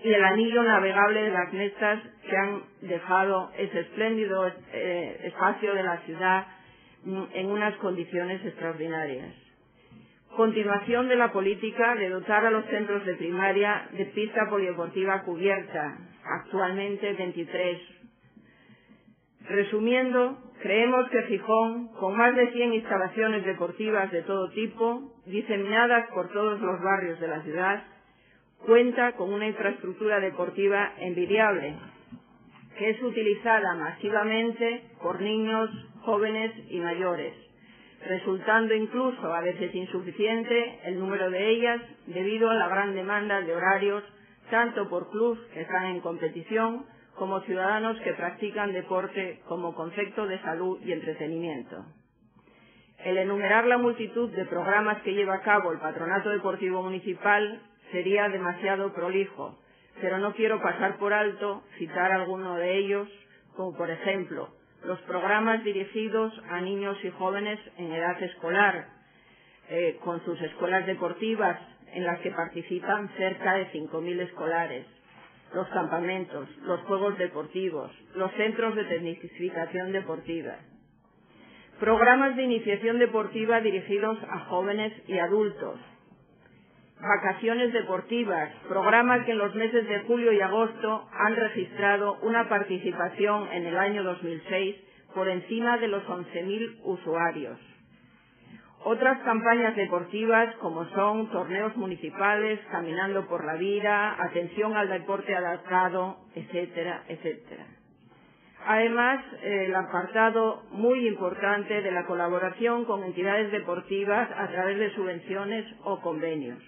y el anillo navegable de las Nestas que han dejado ese espléndido espacio de la ciudad en unas condiciones extraordinarias. Continuación de la política de dotar a los centros de primaria de pista polideportiva cubierta, actualmente 23. Resumiendo, creemos que Gijón, con más de 100 instalaciones deportivas de todo tipo, diseminadas por todos los barrios de la ciudad, cuenta con una infraestructura deportiva envidiable, que es utilizada masivamente por niños, jóvenes y mayores, resultando incluso a veces insuficiente el número de ellas debido a la gran demanda de horarios, tanto por clubes que están en competición como ciudadanos que practican deporte como concepto de salud y entretenimiento. El enumerar la multitud de programas que lleva a cabo el Patronato Deportivo Municipal sería demasiado prolijo, pero no quiero pasar por alto citar alguno de ellos, como por ejemplo los programas dirigidos a niños y jóvenes en edad escolar, con sus escuelas deportivas en las que participan cerca de 5.000 escolares, los campamentos, los juegos deportivos, los centros de tecnificación deportiva, programas de iniciación deportiva dirigidos a jóvenes y adultos, vacaciones deportivas, programas que en los meses de julio y agosto han registrado una participación en el año 2006 por encima de los 11.000 usuarios. Otras campañas deportivas como son torneos municipales, Caminando por la Vida, atención al deporte adaptado, etcétera, etcétera. Además, el apartado muy importante de la colaboración con entidades deportivas a través de subvenciones o convenios.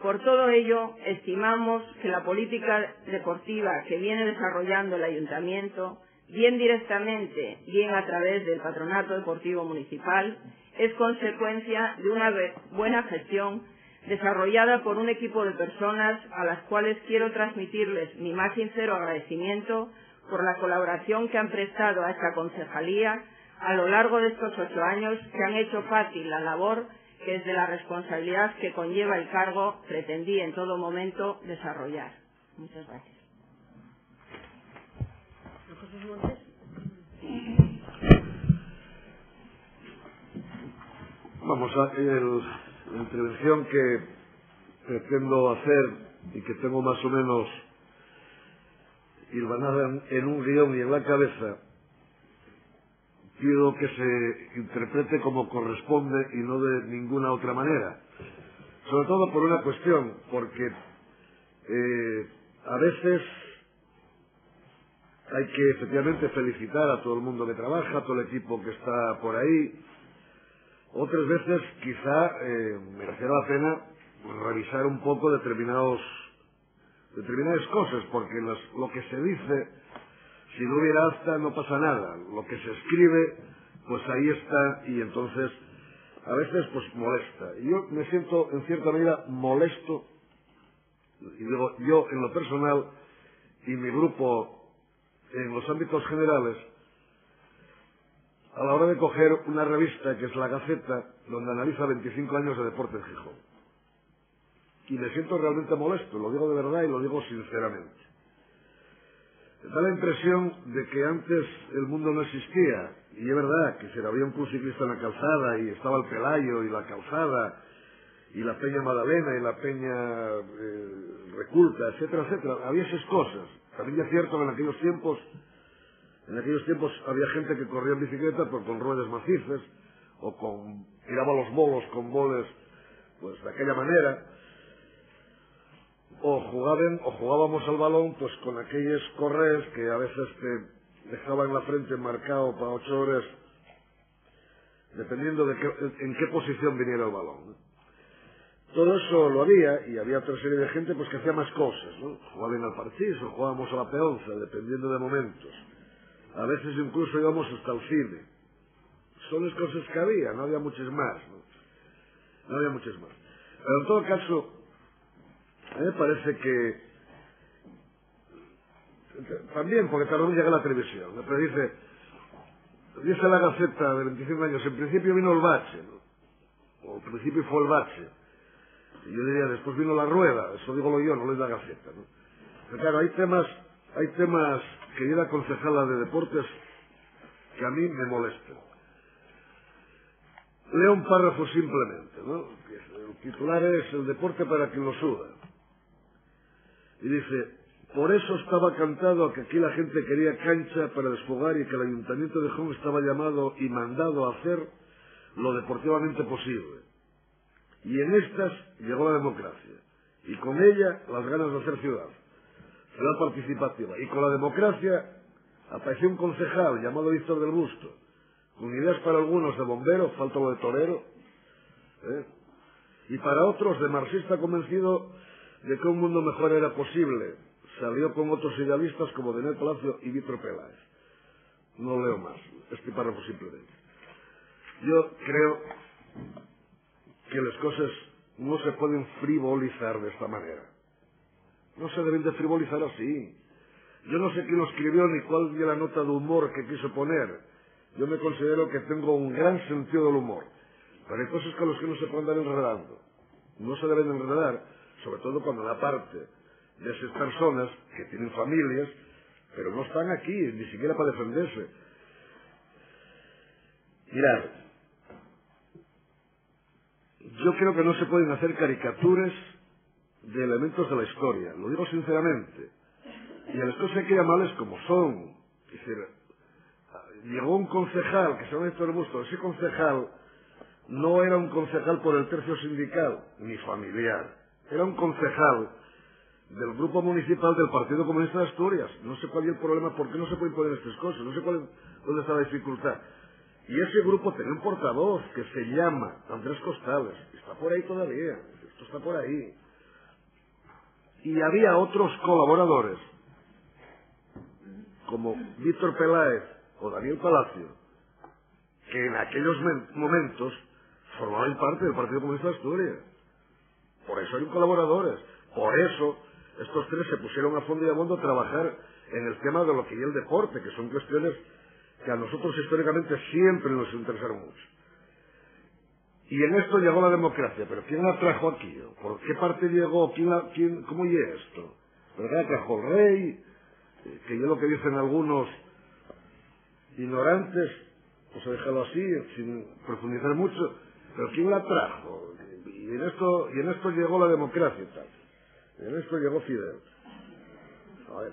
Por todo ello, estimamos que la política deportiva que viene desarrollando el Ayuntamiento, bien directamente, bien a través del Patronato Deportivo Municipal, es consecuencia de una buena gestión desarrollada por un equipo de personas a las cuales quiero transmitirles mi más sincero agradecimiento por la colaboración que han prestado a esta concejalía a lo largo de estos 8 años, que han hecho fácil la labor que desde la responsabilidad que conlleva el cargo pretendí en todo momento desarrollar. Muchas gracias. Vamos a la intervención que pretendo hacer y que tengo más o menos hilvanada en un guión y en la cabeza. Pido que se interprete como corresponde y no de ninguna otra manera. Sobre todo por una cuestión, porque a veces hay que efectivamente felicitar a todo el mundo que trabaja, a todo el equipo que está por ahí. Otras veces quizá mereciera la pena revisar un poco determinadas cosas, porque lo que se dice, si no hubiera acta no pasa nada. Lo que se escribe, pues ahí está, y entonces a veces pues molesta. Y yo me siento en cierta medida molesto, y digo yo en lo personal y mi grupo en los ámbitos generales, a la hora de coger una revista que es La Gaceta, donde analiza 25 años de deporte en Gijón. Y me siento realmente molesto, lo digo de verdad y lo digo sinceramente. Da la impresión de que antes el mundo no existía, y es verdad que si había un club ciclista en la calzada, y estaba el Pelayo y la calzada, y la Peña Madalena y la Peña Reculta, etcétera, etcétera, había esas cosas. También es cierto que en aquellos tiempos había gente que corría en bicicleta pues, con ruedas macizas, o tiraba los bolos con boles pues de aquella manera, o jugábamos al balón pues con aquellos correos que a veces te dejaban la frente marcado para 8 horas, dependiendo de en qué posición viniera el balón, ¿no? Todo eso lo había, y había otra serie de gente pues que hacía más cosas, ¿no? Jugaban al parchís o jugábamos a la peonza, dependiendo de momentos. A veces incluso íbamos hasta el cine. Son las cosas que había, no había muchas más, ¿no? No había muchas más. Pero en todo caso, a mí me parece que también, porque tardó en llegar la televisión, ¿no? Pero dice La Gaceta de 25 años, en principio vino el bache, ¿no? O al principio fue el bache. Y yo diría, después vino la rueda, eso digo yo, no lo es La Gaceta, ¿no? Pero claro, hay temas que yo la concejala de deportes que a mí me molestan. Leo un párrafo simplemente, ¿no? El titular es el deporte para quien lo suda. Y dice, por eso estaba cantado que aquí la gente quería cancha para desfogar y que el Ayuntamiento de Gijón estaba llamado y mandado a hacer lo deportivamente posible. Y en estas llegó la democracia. Y con ella las ganas de hacer ciudad participativa. Y con la democracia apareció un concejal llamado Víctor del Busto, con ideas para algunos de bombero, falta lo de torero, y para otros de marxista convencido de que un mundo mejor era posible. Salió con otros idealistas como Denet Palacio y Víctor Peláez. No leo más, este párrafo simplemente. Yo creo que las cosas no se pueden frivolizar de esta manera. No se deben de frivolizar así. Yo no sé quién lo escribió ni cuál fue la nota de humor que quiso poner. Yo me considero que tengo un gran sentido del humor. Pero hay cosas con las que no se pueden andar enredando. No se deben enredar, sobre todo cuando la parte de esas personas que tienen familias, pero no están aquí, ni siquiera para defenderse. Mirad, yo creo que no se pueden hacer caricaturas de elementos de la historia, lo digo sinceramente, y a las cosas hay que llamarles como son. Es decir, llegó un concejal que se llama Héctor Busto. Ese concejal no era un concejal por el tercio sindical ni familiar, era un concejal del grupo municipal del Partido Comunista de Asturias. No sé cuál es el problema, por qué no se pueden poner estas cosas, no sé dónde está la dificultad. Y ese grupo tenía un portavoz que se llama Andrés Costales, está por ahí todavía, esto está por ahí. Y había otros colaboradores, como Víctor Peláez o Daniel Palacio, que en aquellos momentos formaban parte del Partido Comunista de Asturias. Por eso eran colaboradores. Por eso estos tres se pusieron a fondo y a fondo a trabajar en el tema de lo que es el deporte, que son cuestiones que a nosotros históricamente siempre nos interesaron mucho. Y en esto llegó la democracia. ¿Pero quién la trajo aquí? ¿Por qué parte llegó? ¿Cómo llegó esto? ¿Pero qué la trajo el rey? Que es lo que dicen algunos ignorantes, pues a dejarlo así, sin profundizar mucho. ¿Pero quién la trajo? Y en esto llegó la democracia y tal. Y en esto llegó Fidel.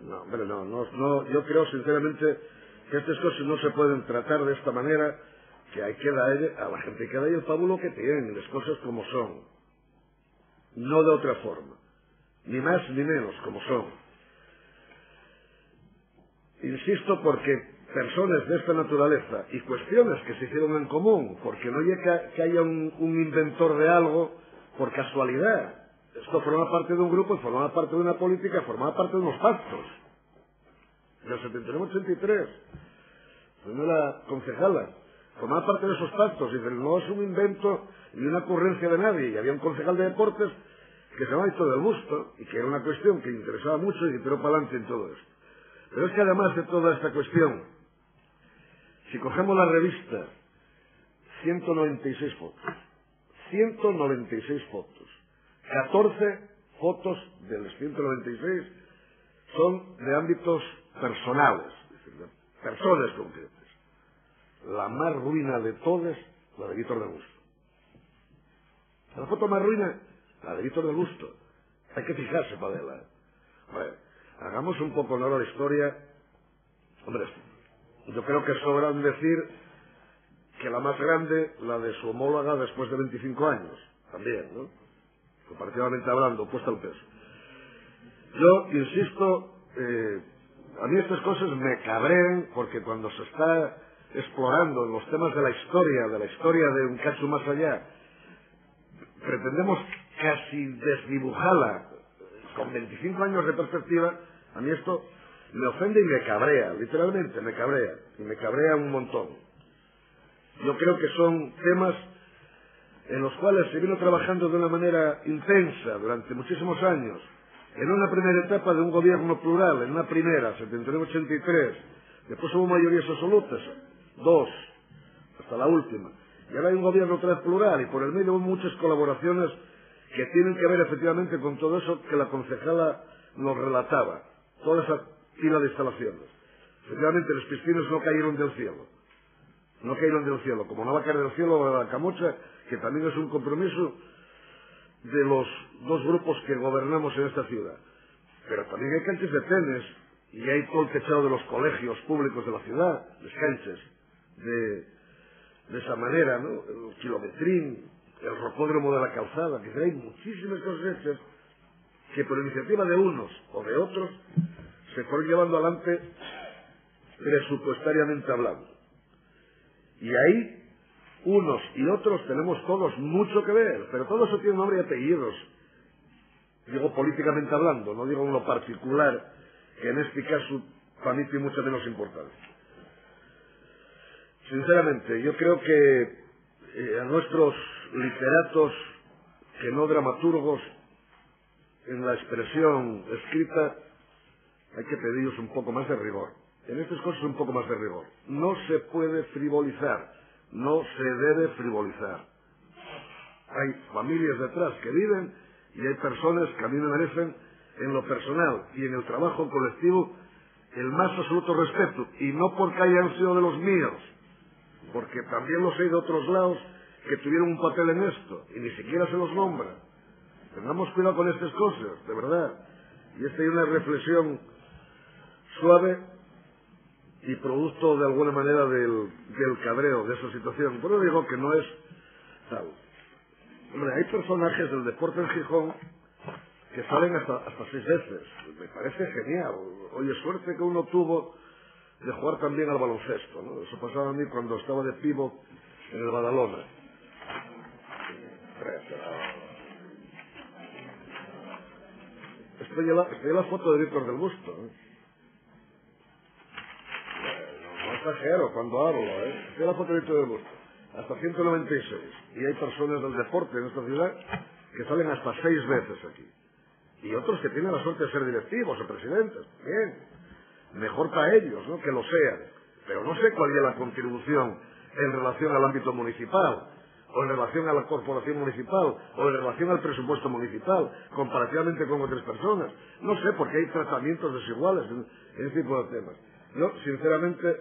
No, hombre, no. Yo creo sinceramente que estas cosas no se pueden tratar de esta manera, que hay que dar a la gente que da el pábulo que tienen, las cosas como son. No de otra forma. Ni más ni menos, como son. Insisto, porque personas de esta naturaleza y cuestiones que se hicieron en común, porque no llega que haya un inventor de algo por casualidad. Esto formaba parte de un grupo, formaba parte de una política, formaba parte de unos pactos. Del 79-83, la concejala, formaba parte de esos pactos, y no es un invento ni una ocurrencia de nadie. Y había un concejal de deportes que se llamaba Víctor del Busto, y que era una cuestión que interesaba mucho y que tiró para adelante en todo esto. Pero es que además de toda esta cuestión, si cogemos la revista, 196 fotos. 196 fotos. 14 fotos de los 196 son de ámbitos personales, es decir, de personas concretas. La más ruina de todas, la de Víctor del Busto. La foto más ruina, la de Víctor del Busto. Hay que fijarse para verla. Bueno, hagamos un poco honor a la historia. Hombre, yo creo que sobra decir que la más grande, la de su homóloga después de 25 años, también, ¿no? Comparativamente hablando, puesta al peso. Yo insisto, a mí estas cosas me cabrean porque cuando se está explorando los temas de la historia de un cacho más allá, pretendemos casi desdibujarla con 25 años de perspectiva. A mí esto me ofende y me cabrea, literalmente me cabrea, y me cabrea un montón. Yo creo que son temas en los cuales se vino trabajando de una manera intensa durante muchísimos años. En una primera etapa de un gobierno plural, en una primera, 79-83, después hubo mayorías absolutas, 2, hasta la última. Y ahora hay un gobierno otra vez plural, y por el medio hubo muchas colaboraciones que tienen que ver efectivamente con todo eso que la concejala nos relataba, toda esa pila de instalaciones. Efectivamente, los piscinos no cayeron del cielo. No cayeron del cielo, como no va a caer del cielo la Camocha, que también es un compromiso de los dos grupos que gobernamos en esta ciudad. Pero también hay canchas de tenis, y hay todo el techado de los colegios públicos de la ciudad, las canchas, de esa manera, ¿no? El kilometrín, el rocódromo de la calzada, que hay muchísimas cosas hechas que por iniciativa de unos o de otros se fueron llevando adelante presupuestariamente hablando. Y ahí unos y otros tenemos todos mucho que ver, pero todo eso tiene nombre y apellidos. Digo políticamente hablando, no digo en lo particular, que en este caso para mí tiene mucha menos importancia. Sinceramente, yo creo que a nuestros literatos, que no dramaturgos, en la expresión escrita, hay que pedirles un poco más de rigor. En estas cosas un poco más de rigor. No se puede frivolizar, no se debe frivolizar. Hay familias detrás que viven y hay personas que a mí me merecen en lo personal y en el trabajo colectivo el más absoluto respeto, y no porque hayan sido de los míos, porque también los hay de otros lados que tuvieron un papel en esto y ni siquiera se los nombra. Tengamos cuidado con estas cosas, de verdad. Y esta es una reflexión suave y producto de alguna manera del cabreo de esa situación. Por eso digo que no es tal. Hombre, hay personajes del deporte en Gijón que salen hasta 6 veces. Me parece genial. Oye, suerte que uno tuvo de jugar también al baloncesto, ¿no? Eso pasaba a mí cuando estaba de pívot en el Badalona. Estoy en la foto de Víctor del Busto, ¿eh? No exagero cuando hablo, ¿eh? Estoy en la foto de Víctor del Busto. Hasta 196. Y hay personas del deporte en esta ciudad que salen hasta 6 veces aquí. Y otros que tienen la suerte de ser directivos o presidentes. Bien. Mejor para ellos, ¿no? Que lo sean. Pero no sé cuál es la contribución en relación al ámbito municipal, o en relación a la corporación municipal, o en relación al presupuesto municipal, comparativamente con otras personas. No sé, porque hay tratamientos desiguales en este tipo de temas. Yo, sinceramente,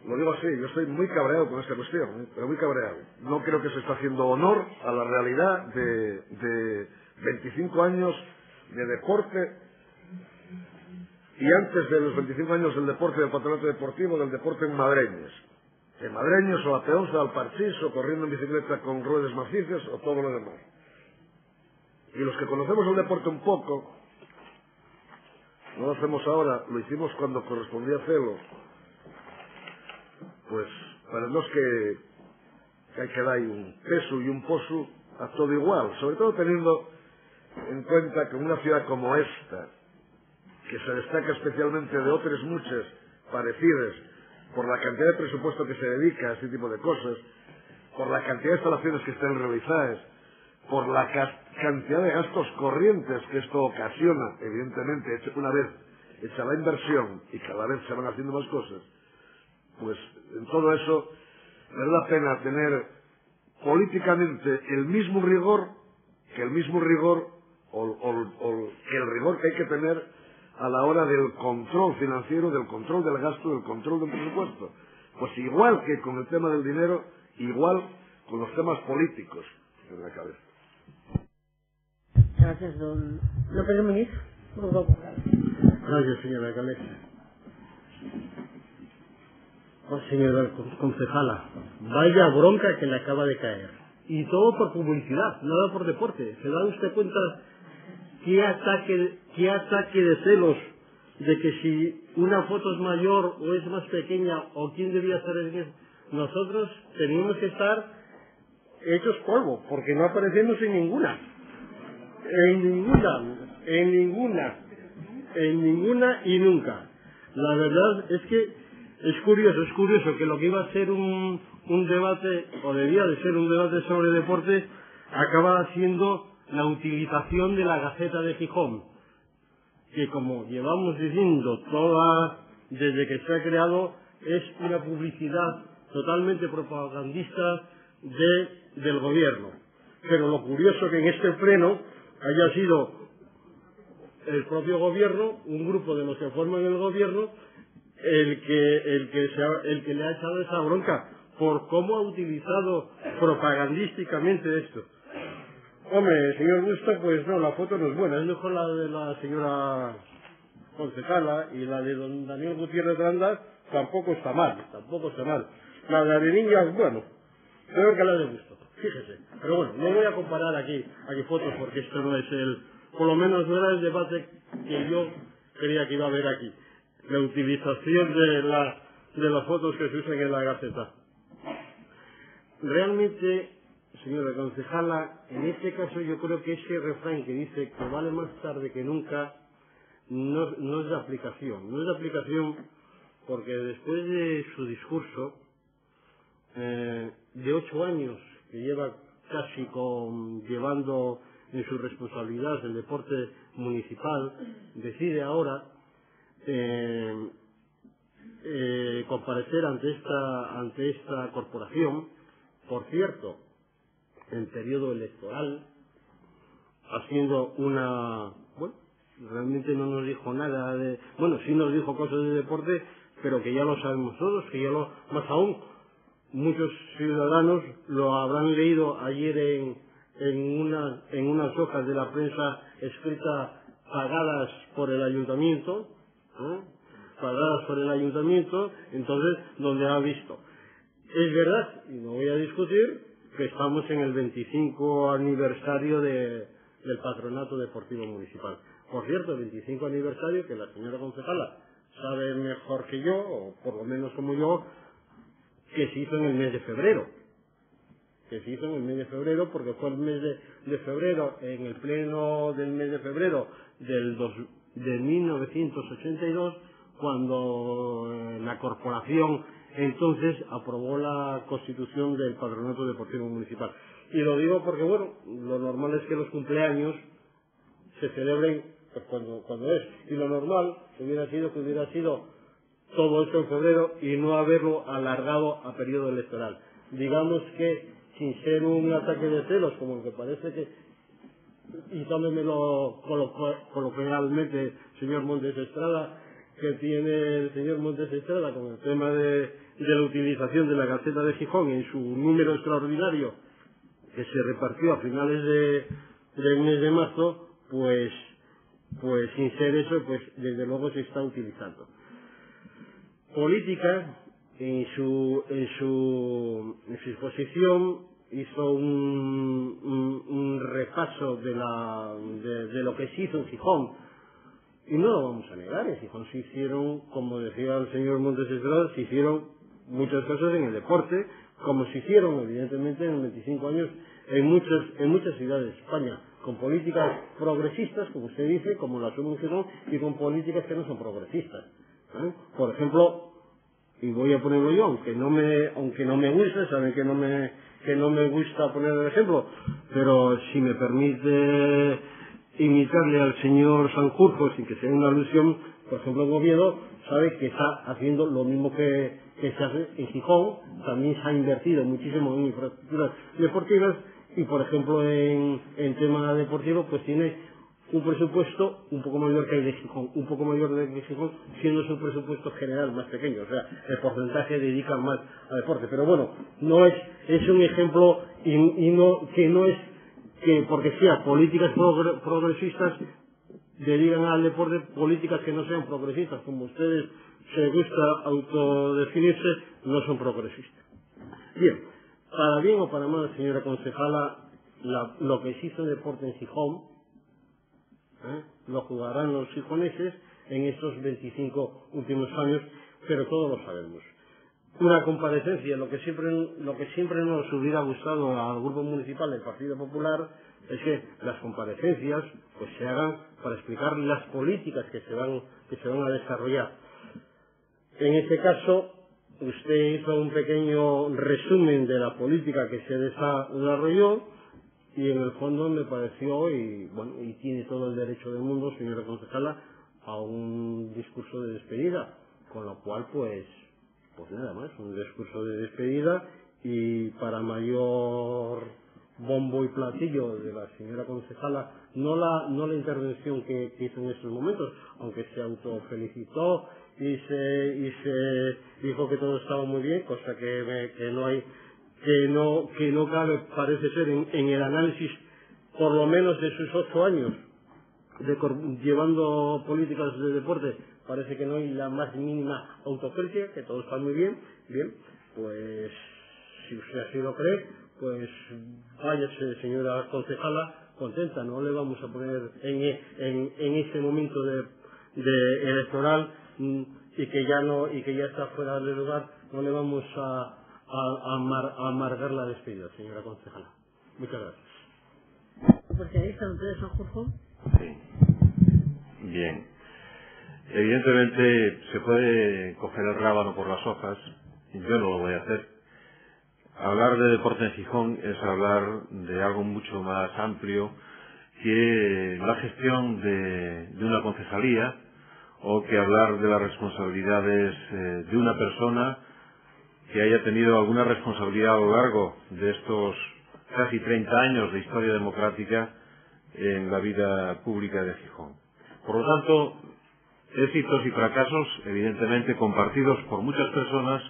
lo digo así, yo estoy muy cabreado con esta cuestión, ¿eh? Pero muy cabreado. No creo que se está haciendo honor a la realidad de 25 años de deporte, y antes de los 25 años del deporte del patronato deportivo, del deporte en Madreñes. En Madreños, o la Peonza, al Parchís, o corriendo en bicicleta con ruedas macizas, o todo lo demás. Y los que conocemos el deporte un poco, no lo hacemos ahora, lo hicimos cuando correspondía hacerlo, pues parece que hai que dar un peso e un poso a todo igual, sobre todo teniendo en cuenta que una ciudad como esta, que se destaca especialmente de otras muchas parecidas por la cantidad de presupuesto que se dedica a este tipo de cosas, por la cantidad de instalaciones que están realizadas, por la cantidad de gastos corrientes que esto ocasiona, evidentemente, una vez hecha la inversión y cada vez se van haciendo más cosas, pues en todo eso vale la pena tener políticamente el mismo rigor que el rigor que hay que tener a la hora del control financiero, del control del gasto, del control del presupuesto. Pues igual que con el tema del dinero, igual con los temas políticos en la cabeza. Gracias, don López Muñiz. Gracias, señora alcaldesa. Oh, señora concejala, vaya bronca que le acaba de caer. Y todo por publicidad, nada por deporte. ¿Se da usted cuenta qué ataque de celos de que si una foto es mayor o es más pequeña o quién debía estar en eso? Nosotros teníamos que estar hechos polvo, porque no aparecemos en ninguna. En ninguna y nunca. La verdad es que es curioso que lo que iba a ser un debate, o debía de ser un debate sobre deporte, acaba siendo la utilización de la Gaceta de Gijón, que como llevamos diciendo desde que se ha creado, es una publicidad totalmente propagandista del gobierno. Pero lo curioso que en este pleno haya sido el propio gobierno, un grupo de los que forman el gobierno, el que le ha echado esa bronca por cómo ha utilizado propagandísticamente esto. Hombre, señor Busto, pues no, la foto no es buena, es mejor la de la señora concejala, y la de don Daniel Gutiérrez Granda tampoco está mal. La de Areniñas, bueno, peor que la de Busto, fíjese. Pero bueno, no voy a comparar aquí fotos, porque esto no es por lo menos no era el debate que yo creía que iba a haber aquí. La utilización de las fotos que se usan en la Gaceta. Realmente, señora concejala, en este caso yo creo que ese refrán que dice que vale más tarde que nunca no es de aplicación. No es de aplicación porque después de su discurso, de 8 años que lleva casi llevando en su responsabilidad el deporte municipal, decide ahora comparecer ante esta corporación, por cierto, en periodo electoral, haciendo realmente no nos dijo nada sí nos dijo cosas de deporte, pero que ya lo sabemos todos, más aún, muchos ciudadanos lo habrán leído ayer en unas hojas de la prensa escrita pagadas por el ayuntamiento, entonces donde ha visto. Es verdad, y no voy a discutir, que estamos en el 25 aniversario del Patronato Deportivo Municipal. Por cierto, 25 aniversario que la señora concejala sabe mejor que yo, o por lo menos como yo, que se hizo en el mes de febrero. Porque fue el mes de febrero, en el pleno del mes de febrero de 1982, cuando la corporación entonces aprobó la constitución del Patronato Deportivo Municipal. Y lo digo porque, lo normal es que los cumpleaños se celebren pues cuando es. Y lo normal hubiera sido todo esto en febrero y no haberlo alargado a periodo electoral. Digamos que, sin ser un ataque de celos, como el que parece que, y tómemelo coloquialmente, señor Montes Estrada, que tiene el señor Montes Estrada con el tema de la utilización de la Gaceta de Gijón en su número extraordinario que se repartió a finales del mes de marzo, pues sin ser eso, pues desde luego se está utilizando. Política, en su exposición hizo un repaso de lo que se hizo en Gijón. Y no lo vamos a negar, en Gijón se hicieron, como decía el señor Montes Estrada, se hicieron muchos casos en el deporte, como se hicieron evidentemente en 25 años en muchas ciudades de España, con políticas progresistas, como usted dice, como la Asunción, y con políticas que no son progresistas. Por ejemplo, y voy a ponerlo yo, aunque no me guste, saben que no me gusta poner el ejemplo, pero si me permite imitarle al señor Sanjurjo sin que sea una alusión, por ejemplo en Oviedo sabe que está haciendo lo mismo que se hace en Gijón, también se ha invertido muchísimo en infraestructuras deportivas y por ejemplo en tema deportivo pues tiene un presupuesto un poco mayor que el de Gijón, siendo su presupuesto general más pequeño, o sea, el porcentaje dedica más al deporte, pero bueno, no es un ejemplo y no es que porque sea políticas progresistas dedican al deporte políticas que no sean progresistas, como ustedes se gusta autodefinirse, no son progresistas. Bien, para bien o para mal, señora concejala, lo que se hizo en deporte en Gijón, lo jugarán los gijoneses en estos 25 últimos años, pero todos lo sabemos. Una comparecencia, lo que siempre nos hubiera gustado al Grupo Municipal del Partido Popular es que las comparecencias pues se hagan para explicar las políticas que se van a desarrollar. En este caso, usted hizo un pequeño resumen de la política que se desarrolló y en el fondo me pareció, y tiene todo el derecho del mundo, señora concejala, a un discurso de despedida, con lo cual pues nada más, un discurso de despedida y para mayor bombo y platillo de la señora concejala, no la intervención que hizo en estos momentos, aunque se autofelicitó y se dijo que todo estaba muy bien, cosa que no cabe, parece ser, en el análisis por lo menos de sus 8 años llevando políticas de deporte, parece que no hay la más mínima autocrítica, que todo está muy bien, pues si usted así lo cree, pues váyase, señora concejala, contenta, no le vamos a poner en ese momento de electoral y que ya está fuera de lugar, no le vamos a amargar la despedida, señora concejala. Muchas gracias. ¿Socialista, doctor Sanjurjo? Sí. Bien. Evidentemente se puede coger el rábano por las hojas, yo no lo voy a hacer. Hablar de deporte en Gijón es hablar de algo mucho más amplio que la gestión de una concejalía o que hablar de las responsabilidades de una persona que haya tenido alguna responsabilidad a lo largo de estos casi 30 años de historia democrática en la vida pública de Gijón. Por lo tanto, éxitos y fracasos, evidentemente, compartidos por muchas personas,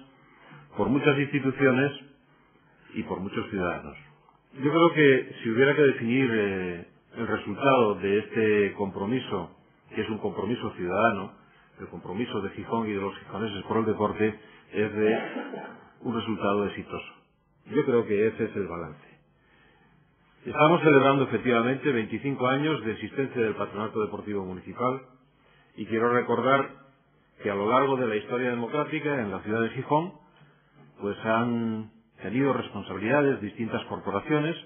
por muchas instituciones y por muchos ciudadanos. Yo creo que si hubiera que definir el resultado de este compromiso, que es un compromiso ciudadano, el compromiso de Gijón y de los gijoneses por el deporte, es de un resultado exitoso. Yo creo que ese es el balance. Estamos celebrando efectivamente 25 años de existencia del Patronato Deportivo Municipal y quiero recordar que a lo largo de la historia democrática en la ciudad de Gijón pues han tenido responsabilidades distintas corporaciones.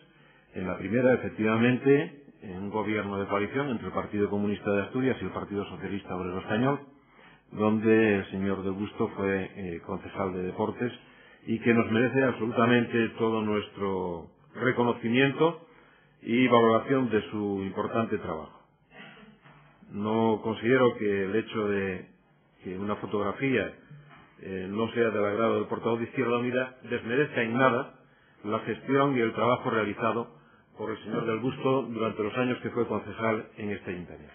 En la primera, efectivamente, en un gobierno de coalición entre el Partido Comunista de Asturias y el Partido Socialista Obrero Español, donde el señor Del Busto fue concejal de Deportes y que nos merece absolutamente todo nuestro reconocimiento y valoración de su importante trabajo. No considero que el hecho de que una fotografía no sea del agrado del portavoz de Izquierda Unida desmerezca en nada la gestión y el trabajo realizado por el señor Del Busto durante los años que fue concejal en este ayuntamiento.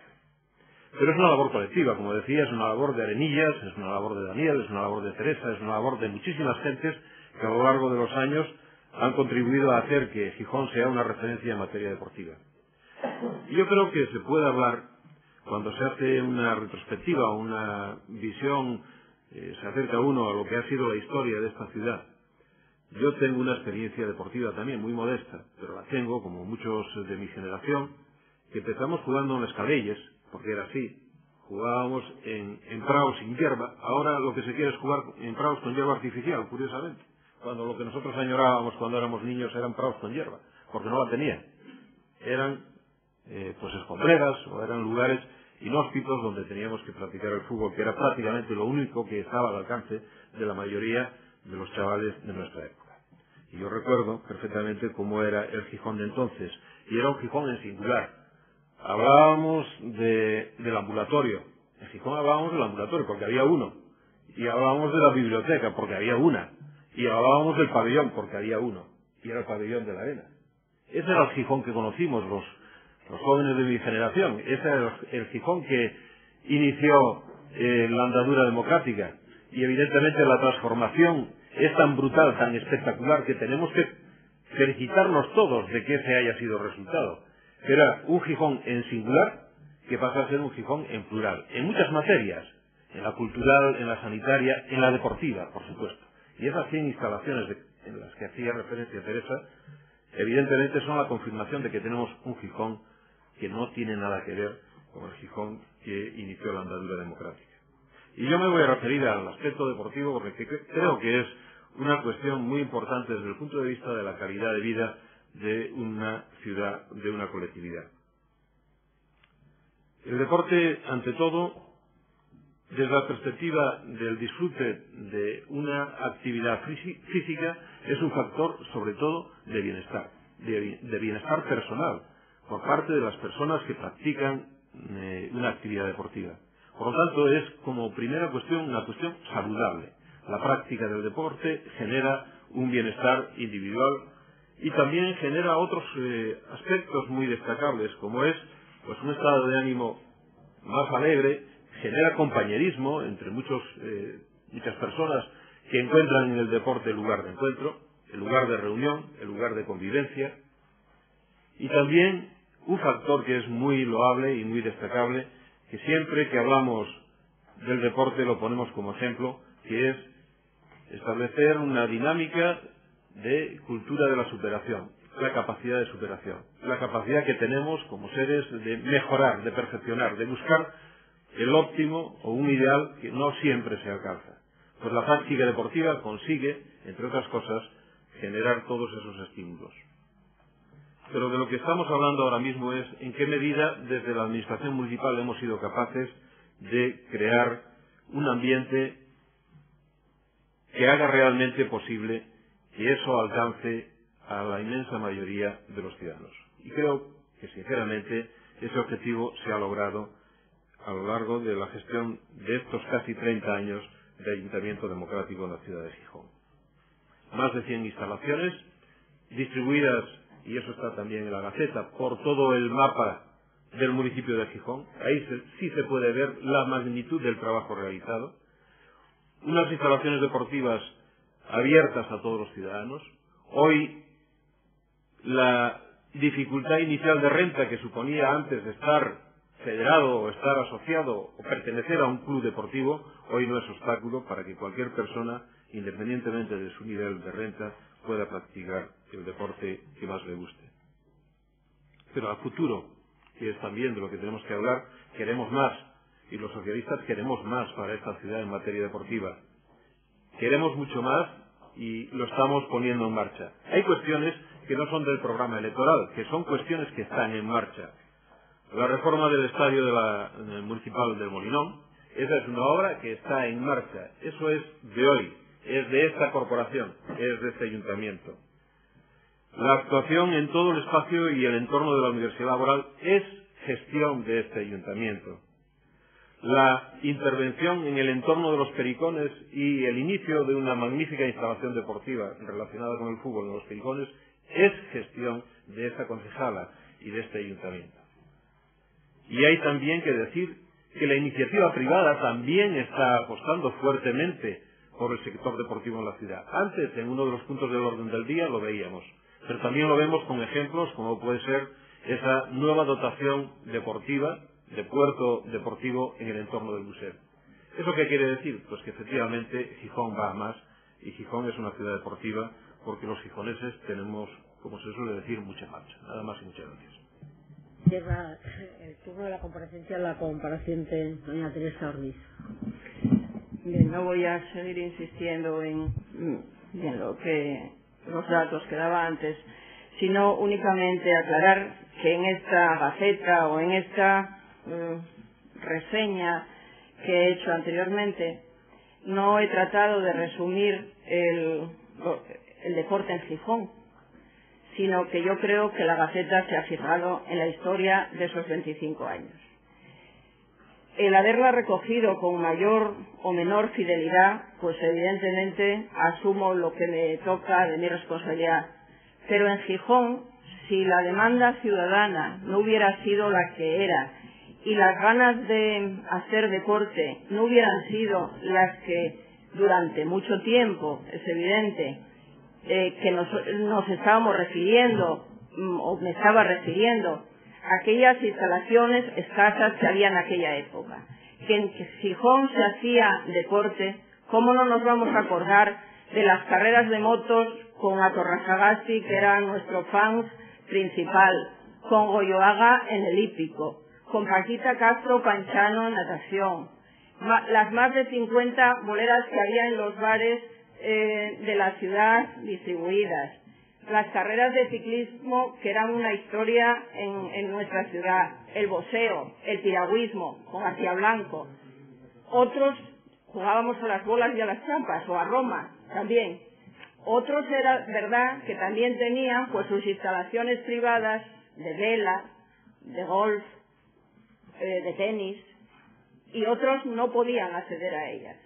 Pero es una labor colectiva, como decía, es una labor de Arenillas, es una labor de Daniel, es una labor de Teresa, es una labor de muchísimas gentes que a lo largo de los años han contribuido a hacer que Gijón sea una referencia en materia deportiva. Y yo creo que se puede hablar, cuando se hace una retrospectiva, una visión, se acerca uno a lo que ha sido la historia de esta ciudad. Yo tengo una experiencia deportiva también muy modesta, pero la tengo, como muchos de mi generación, que empezamos jugando en las Escabelles, porque era así, jugábamos en prados sin hierba. Ahora lo que se quiere es jugar en prados con hierba artificial, curiosamente, cuando lo que nosotros añorábamos cuando éramos niños eran prados con hierba, porque no la tenían. Eran pues escombreras o eran lugares inhóspitos donde teníamos que practicar el fútbol, que era prácticamente lo único que estaba al alcance de la mayoría de los chavales de nuestra época. Y yo recuerdo perfectamente cómo era el Gijón de entonces, y era un Gijón en singular. Hablábamos del ambulatorio. En Gijón hablábamos del ambulatorio porque había uno, y hablábamos de la biblioteca porque había una, y hablábamos del pabellón porque había uno, y era el pabellón de la arena. Ese era el Gijón que conocimos los jóvenes de mi generación. Ese era el Gijón que inició la andadura democrática, y evidentemente la transformación es tan brutal, tan espectacular, que tenemos que felicitarnos todos de que ese haya sido el resultado. Era un Gijón en singular que pasa a ser un Gijón en plural, en muchas materias, en la cultural, en la sanitaria, en la deportiva, por supuesto. Y esas 100 instalaciones en las que hacía referencia Teresa, evidentemente son la confirmación de que tenemos un Gijón que no tiene nada que ver con el Gijón que inició la andadura democrática. Y yo me voy a referir al aspecto deportivo porque creo que es una cuestión muy importante desde el punto de vista de la calidad de vida de una ciudad, de una colectividad. El deporte, ante todo, desde la perspectiva del disfrute de una actividad física, es un factor, sobre todo, de bienestar personal, por parte de las personas que practican una actividad deportiva. Por lo tanto, es como primera cuestión una cuestión saludable. La práctica del deporte genera un bienestar individual y también genera otros aspectos muy destacables, como es pues un estado de ánimo más alegre, genera compañerismo entre muchas personas que encuentran en el deporte el lugar de encuentro, el lugar de reunión, el lugar de convivencia, y también un factor que es muy loable y muy destacable, que siempre que hablamos del deporte lo ponemos como ejemplo, que es establecer una dinámica de cultura de la superación, la capacidad de superación, la capacidad que tenemos como seres de mejorar, de perfeccionar, de buscar el óptimo o un ideal que no siempre se alcanza. Pues la práctica deportiva consigue, entre otras cosas, generar todos esos estímulos. Pero de lo que estamos hablando ahora mismo es en qué medida desde la Administración Municipal hemos sido capaces de crear un ambiente que haga realmente posible que eso alcance a la inmensa mayoría de los ciudadanos. Y creo que, sinceramente, ese objetivo se ha logrado a lo largo de la gestión de estos casi 30 años de Ayuntamiento Democrático en la ciudad de Gijón. Más de 100 instalaciones distribuidas, y eso está también en la Gaceta, por todo el mapa del municipio de Gijón. Ahí sí se puede ver la magnitud del trabajo realizado. Unas instalaciones deportivas abiertas a todos los ciudadanos. Hoy la dificultad inicial de renta que suponía antes de estar federado o estar asociado o pertenecer a un club deportivo, hoy no es obstáculo para que cualquier persona, independientemente de su nivel de renta, pueda practicar el deporte que más le guste. Pero a futuro, que es también de lo que tenemos que hablar, queremos más, y los socialistas queremos más para esta ciudad en materia deportiva. Queremos mucho más y lo estamos poniendo en marcha. Hay cuestiones que no son del programa electoral, que son cuestiones que están en marcha. La reforma del estadio municipal del Molinón, esa es una obra que está en marcha. Eso es de hoy, es de esta corporación, es de este ayuntamiento. La actuación en todo el espacio y el entorno de la Universidad Laboral es gestión de este ayuntamiento. La intervención en el entorno de los Pericones y el inicio de una magnífica instalación deportiva relacionada con el fútbol en los Pericones es gestión de esta concejala y de este ayuntamiento. Y hay también que decir que la iniciativa privada también está apostando fuertemente por el sector deportivo en la ciudad. Antes, en uno de los puntos del orden del día, lo veíamos, pero también lo vemos con ejemplos como puede ser esa nueva dotación deportiva de puerto deportivo en el entorno del museo. ¿Eso qué quiere decir? Pues que efectivamente Gijón va a más y Gijón es una ciudad deportiva porque los gijoneses tenemos, como se suele decir, mucha marcha. Nada más y muchas gracias. Cierra el turno de la comparecencia la compareciente doña Teresa Ordiz. Bien, no voy a seguir insistiendo en lo que los datos que daba antes, sino únicamente aclarar que en esta gaceta o en esta reseña que he hecho anteriormente no he tratado de resumir el deporte en Gijón, sino que yo creo que la Gaceta se ha fijado en la historia de esos 25 años. El haberla recogido con mayor o menor fidelidad, pues evidentemente asumo lo que me toca de mi responsabilidad. Pero en Gijón, si la demanda ciudadana no hubiera sido la que era y las ganas de hacer deporte no hubieran sido las que durante mucho tiempo, es evidente, que nos estábamos refiriendo, o me estaba refiriendo, a aquellas instalaciones escasas que había en aquella época. Que en Gijón se hacía deporte, ¿cómo no nos vamos a acordar de las carreras de motos con Atorrasagasti, que era nuestro fan principal, con Goyoaga en el hípico, con Paquita Castro Panchano en natación, las más de 50 boleras que había en los bares de la ciudad distribuidas, las carreras de ciclismo que eran una historia en nuestra ciudad, el boxeo, el piragüismo con García Blanco. Otros jugábamos a las bolas y a las trampas, o a Roma también. Otros era verdad que también tenían pues sus instalaciones privadas de vela, de golf, de tenis, y otros no podían acceder a ellas.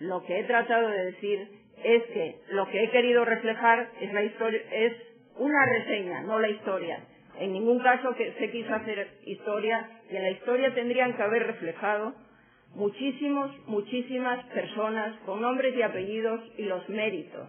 Lo que he tratado de decir es que lo que he querido reflejar es la historia, es una reseña, no la historia. En ningún caso que se quiso hacer historia, y en la historia tendrían que haber reflejado muchísimas personas con nombres y apellidos y los méritos.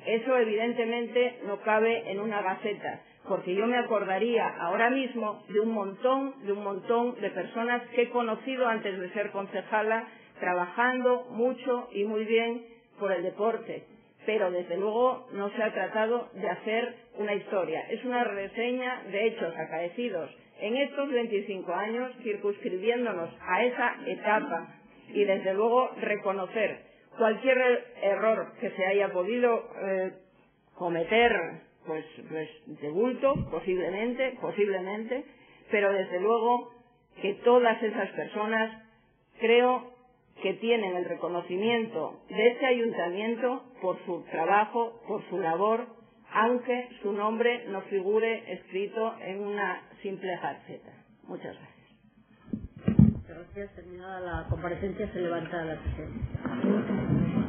Eso evidentemente no cabe en una gaceta, porque yo me acordaría ahora mismo de un montón de personas que he conocido antes de ser concejala, trabajando mucho y muy bien por el deporte, pero desde luego no se ha tratado de hacer una historia. Es una reseña de hechos acaecidos en estos 25 años, circunscribiéndonos a esa etapa, y desde luego reconocer cualquier error que se haya podido cometer, pues de bulto, posiblemente, pero desde luego que todas esas personas creo que tienen el reconocimiento de este ayuntamiento por su trabajo, por su labor, aunque su nombre no figure escrito en una simple gaceta. Muchas gracias. Gracias. Terminada la comparecencia, se levanta la sesión.